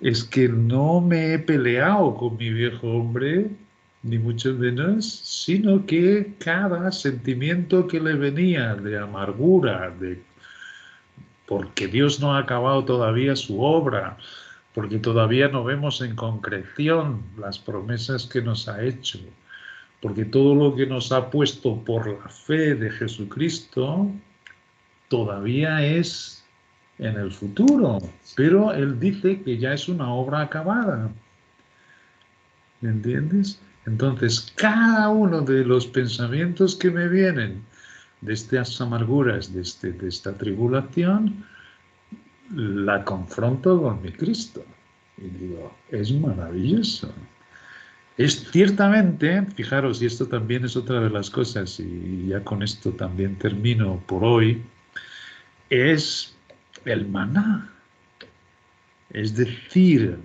es que no me he peleado con mi viejo hombre, ni mucho menos, sino que cada sentimiento que le venía de amargura, porque Dios no ha acabado todavía su obra, porque todavía no vemos en concreción las promesas que nos ha hecho, porque todo lo que nos ha puesto por la fe de Jesucristo todavía es en el futuro, pero Él dice que ya es una obra acabada. ¿Entiendes? Entonces, cada uno de los pensamientos que me vienen de estas amarguras, de esta tribulación, la confronto con mi Cristo. Y digo, es maravilloso. Es ciertamente, fijaros, y esto también es otra de las cosas, y ya con esto también termino por hoy, es el maná. Es decir,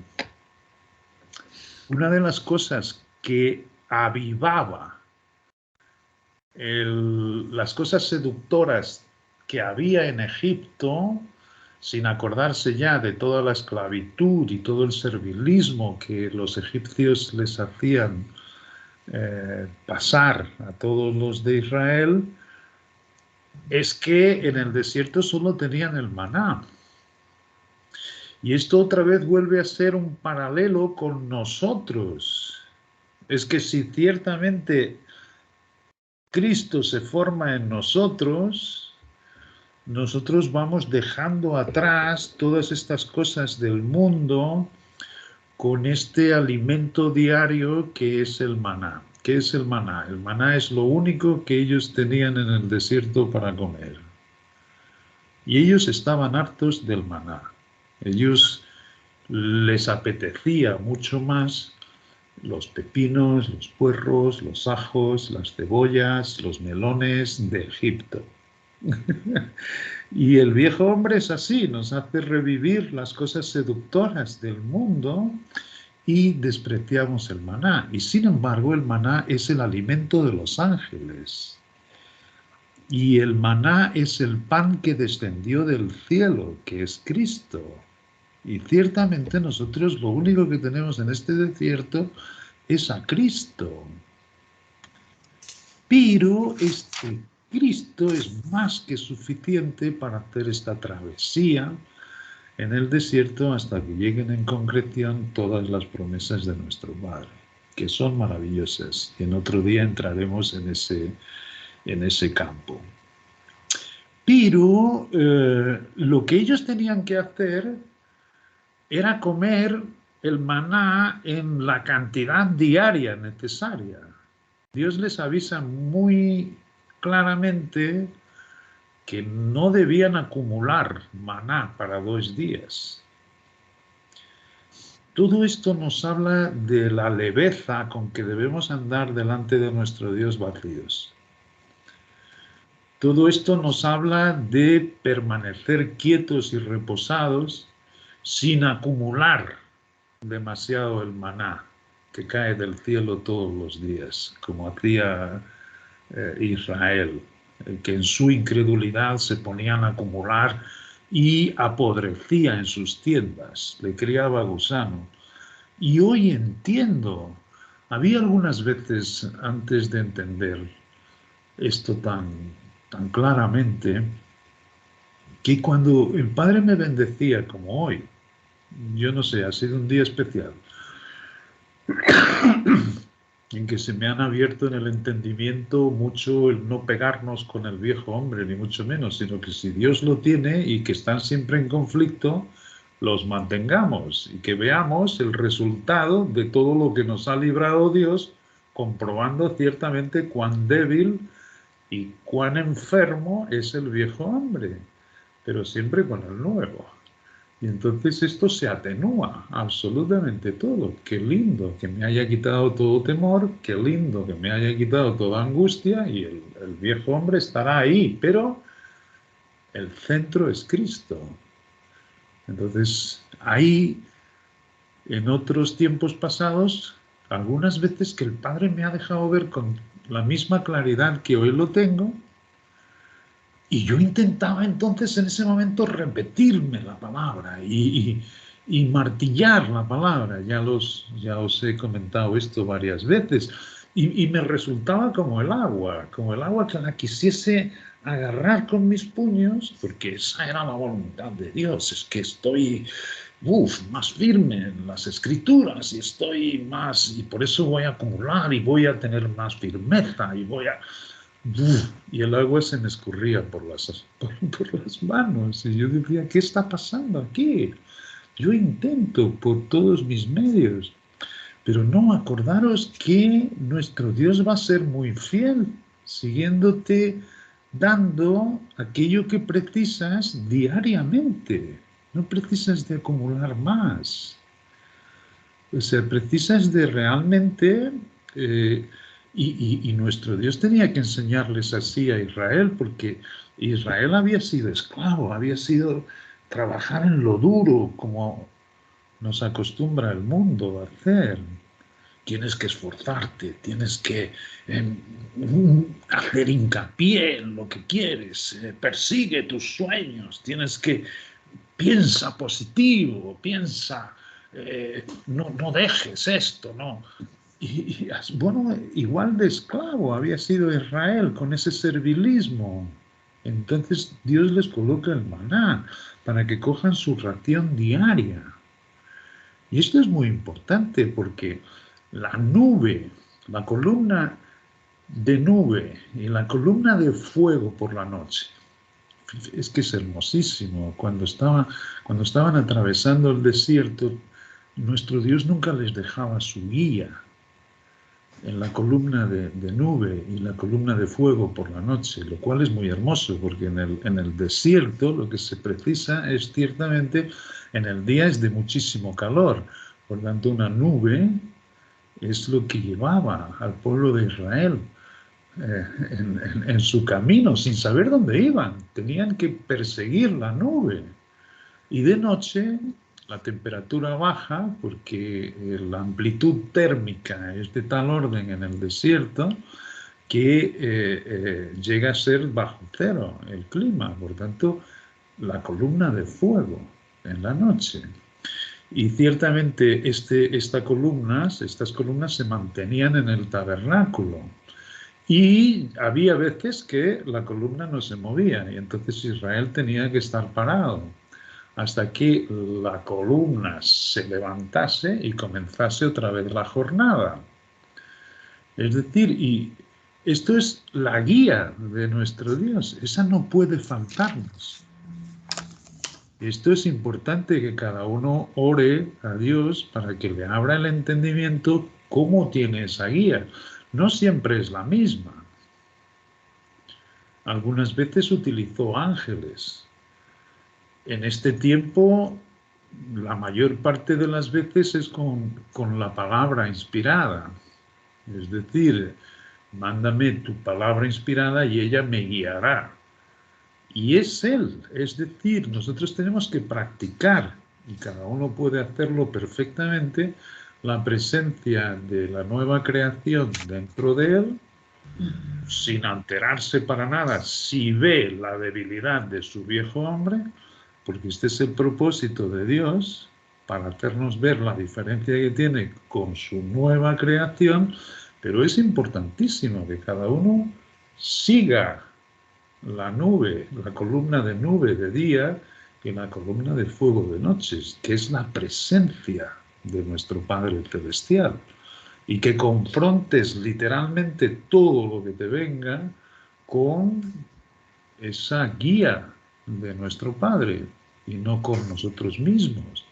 una de las cosas que avivaba las cosas seductoras que había en Egipto, sin acordarse ya de toda la esclavitud y todo el servilismo que los egipcios les hacían pasar a todos los de Israel, es que en el desierto solo tenían el maná. Y esto otra vez vuelve a ser un paralelo con nosotros. Es que si ciertamente Cristo se forma en nosotros, nosotros vamos dejando atrás todas estas cosas del mundo con este alimento diario que es el maná. ¿Qué es el maná? El maná es lo único que ellos tenían en el desierto para comer. Y ellos estaban hartos del maná. Ellos les apetecía mucho más los pepinos, los puerros, los ajos, las cebollas, los melones de Egipto. Y el viejo hombre es así, nos hace revivir las cosas seductoras del mundo y despreciamos el maná. Y sin embargo, el maná es el alimento de los ángeles. Y el maná es el pan que descendió del cielo, que es Cristo. Y ciertamente nosotros lo único que tenemos en este desierto es a Cristo. Pero este Cristo es más que suficiente para hacer esta travesía en el desierto hasta que lleguen en concreción todas las promesas de nuestro Padre, que son maravillosas. Y en otro día entraremos en ese campo. Pero lo que ellos tenían que hacer era comer el maná en la cantidad diaria necesaria. Dios les avisa muy claramente que no debían acumular maná para 2 días. Todo esto nos habla de la leveza con que debemos andar delante de nuestro Dios vacíos. Todo esto nos habla de permanecer quietos y reposados sin acumular demasiado el maná que cae del cielo todos los días, como hacía Israel, que en su incredulidad se ponían a acumular y apodrecía en sus tiendas, le criaba gusano. Y hoy entiendo, había algunas veces antes de entender esto tan claramente, que cuando el Padre me bendecía como hoy, yo no sé, ha sido un día especial, en que se me han abierto en el entendimiento mucho el no pegarnos con el viejo hombre, ni mucho menos, sino que si Dios lo tiene y que están siempre en conflicto, los mantengamos y que veamos el resultado de todo lo que nos ha librado Dios, comprobando ciertamente cuán débil y cuán enfermo es el viejo hombre, pero siempre con el nuevo. Y entonces esto se atenúa absolutamente todo. Qué lindo que me haya quitado todo temor, qué lindo que me haya quitado toda angustia y el viejo hombre estará ahí, pero el centro es Cristo. Entonces, ahí, en otros tiempos pasados, algunas veces que el Padre me ha dejado ver con la misma claridad que hoy lo tengo, y yo intentaba entonces en ese momento repetirme la palabra y martillar la palabra. Ya os he comentado esto varias veces. Y me resultaba como el agua que la quisiese agarrar con mis puños, porque esa era la voluntad de Dios. Es que estoy más firme en las escrituras y estoy más, y por eso voy a acumular y voy a tener más firmeza y voy a... Y el agua se me escurría por las manos y yo decía, ¿qué está pasando aquí? Yo intento por todos mis medios, pero no, acordaros que nuestro Dios va a ser muy fiel, siguiéndote dando aquello que precisas diariamente. No precisas de acumular más. O sea, precisas de realmente... y nuestro Dios tenía que enseñarles así a Israel, porque Israel había sido esclavo, había sido trabajar en lo duro, como nos acostumbra el mundo a hacer. Tienes que esforzarte, tienes que hacer hincapié en lo que quieres, persigue tus sueños, tienes que piensa positivo, piensa, no dejes esto, no. Y bueno, igual de esclavo había sido Israel con ese servilismo. Entonces Dios les coloca el maná para que cojan su ración diaria. Y esto es muy importante porque la nube, la columna de nube y la columna de fuego por la noche, es que es hermosísimo. Cuando estaban atravesando el desierto, nuestro Dios nunca les dejaba su guía en la columna de nube y la columna de fuego por la noche, lo cual es muy hermoso, porque en el desierto lo que se precisa es ciertamente, en el día es de muchísimo calor, por tanto una nube es lo que llevaba al pueblo de Israel en su camino, sin saber dónde iban. Tenían que perseguir la nube. Y de noche la temperatura baja porque la amplitud térmica es de tal orden en el desierto que llega a ser bajo cero el clima. Por tanto, la columna de fuego en la noche. Y ciertamente estas columnas se mantenían en el tabernáculo. Y había veces que la columna no se movía y entonces Israel tenía que estar parado hasta que la columna se levantase y comenzase otra vez la jornada. Es decir, y esto es la guía de nuestro Dios, esa no puede faltarnos. Esto es importante que cada uno ore a Dios para que le abra el entendimiento cómo tiene esa guía. No siempre es la misma. Algunas veces utilizó ángeles. En este tiempo, la mayor parte de las veces es con la palabra inspirada. Es decir, mándame tu palabra inspirada y ella me guiará. Y es Él, es decir, nosotros tenemos que practicar, y cada uno puede hacerlo perfectamente, la presencia de la nueva creación dentro de Él, sin alterarse para nada, si ve la debilidad de su viejo hombre, porque este es el propósito de Dios, para hacernos ver la diferencia que tiene con su nueva creación, pero es importantísimo que cada uno siga la nube, la columna de nube de día y la columna de fuego de noches, que es la presencia de nuestro Padre Celestial. Y que confrontes literalmente todo lo que te venga con esa guía de nuestro Padre y no con nosotros mismos.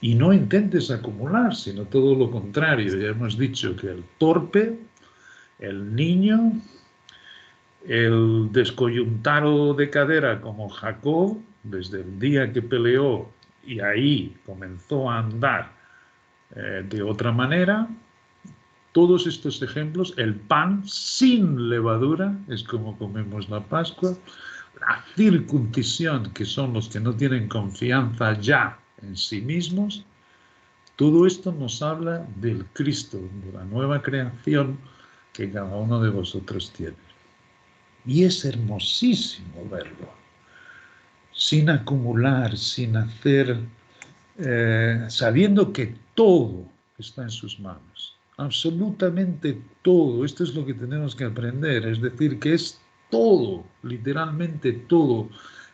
Y no intentes acumular, sino todo lo contrario. Ya hemos dicho que el torpe, el niño, el descoyuntado de cadera como Jacob, desde el día que peleó y ahí comenzó a andar de otra manera, todos estos ejemplos, el pan sin levadura, es como comemos la Pascua, la circuncisión, que son los que no tienen confianza ya en sí mismos, todo esto nos habla del Cristo, de la nueva creación que cada uno de vosotros tiene. Y es hermosísimo verlo, sin acumular, sin hacer, sabiendo que todo está en sus manos, absolutamente todo. Esto es lo que tenemos que aprender, es decir, que es todo, literalmente todo.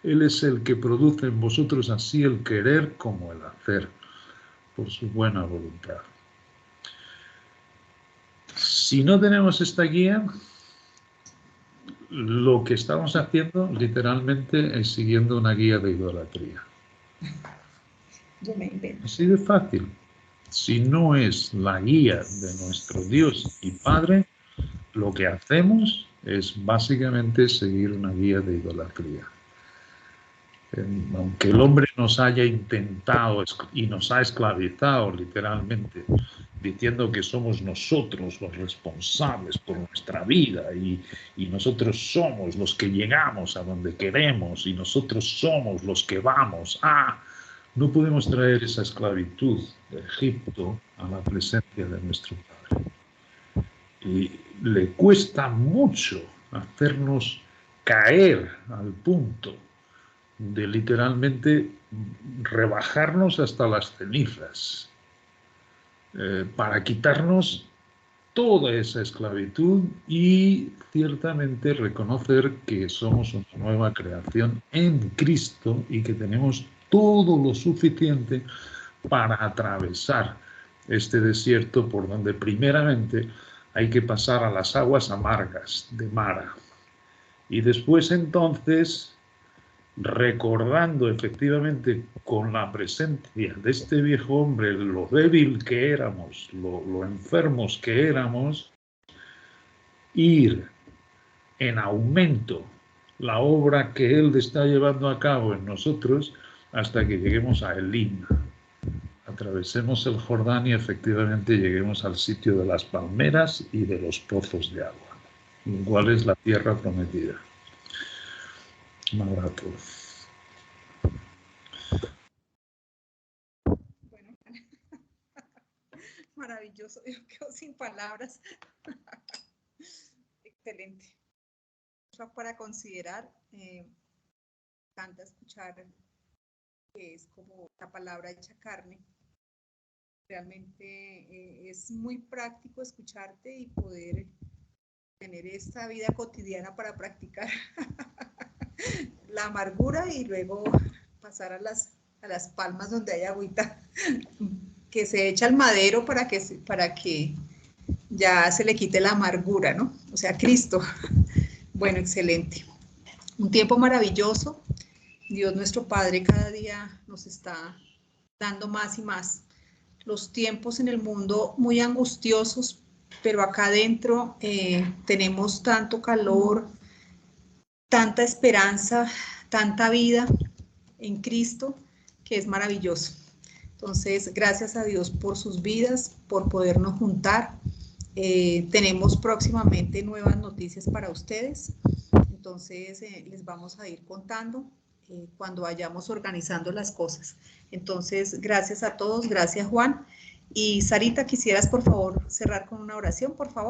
Él es el que produce en vosotros así el querer como el hacer, por su buena voluntad. Si no tenemos esta guía, lo que estamos haciendo literalmente es siguiendo una guía de idolatría. Yo me invento. Así de fácil. Si no es la guía de nuestro Dios y Padre, lo que hacemos es básicamente seguir una guía de idolatría. Aunque el hombre nos haya intentado y nos ha esclavizado literalmente, diciendo que somos nosotros los responsables por nuestra vida y nosotros somos los que llegamos a donde queremos y nosotros somos los que vamos a... No podemos traer esa esclavitud de Egipto a la presencia de nuestro Padre. Y le cuesta mucho hacernos caer al punto de literalmente rebajarnos hasta las cenizas para quitarnos toda esa esclavitud y ciertamente reconocer que somos una nueva creación en Cristo y que tenemos todo lo suficiente para atravesar este desierto por donde primeramente hay que pasar a las aguas amargas de Mara y después entonces recordando efectivamente con la presencia de este viejo hombre lo débil que éramos, lo enfermos que éramos, ir en aumento la obra que Él está llevando a cabo en nosotros hasta que lleguemos a Elim, atravesemos el Jordán y efectivamente lleguemos al sitio de las palmeras y de los pozos de agua, cuál es la tierra prometida. Un abrazo. Bueno, maravilloso, yo quedo sin palabras. Excelente. Para considerar, encanta escuchar que es como la palabra hecha carne. Realmente es muy práctico escucharte y poder tener esta vida cotidiana para practicar la amargura y luego pasar a las palmas donde hay agüita que se echa al madero para que ya se le quite la amargura, ¿no? O sea, Cristo. Bueno, excelente. Un tiempo maravilloso. Dios nuestro Padre cada día nos está dando más y más. Los tiempos en el mundo muy angustiosos, pero acá adentro tenemos tanto calor, tanta esperanza, tanta vida en Cristo, que es maravilloso. Entonces, gracias a Dios por sus vidas, por podernos juntar. Tenemos próximamente nuevas noticias para ustedes. Entonces, les vamos a ir contando cuando vayamos organizando las cosas. Entonces, gracias a todos, gracias Juan. Y Sarita, quisieras por favor cerrar con una oración, por favor.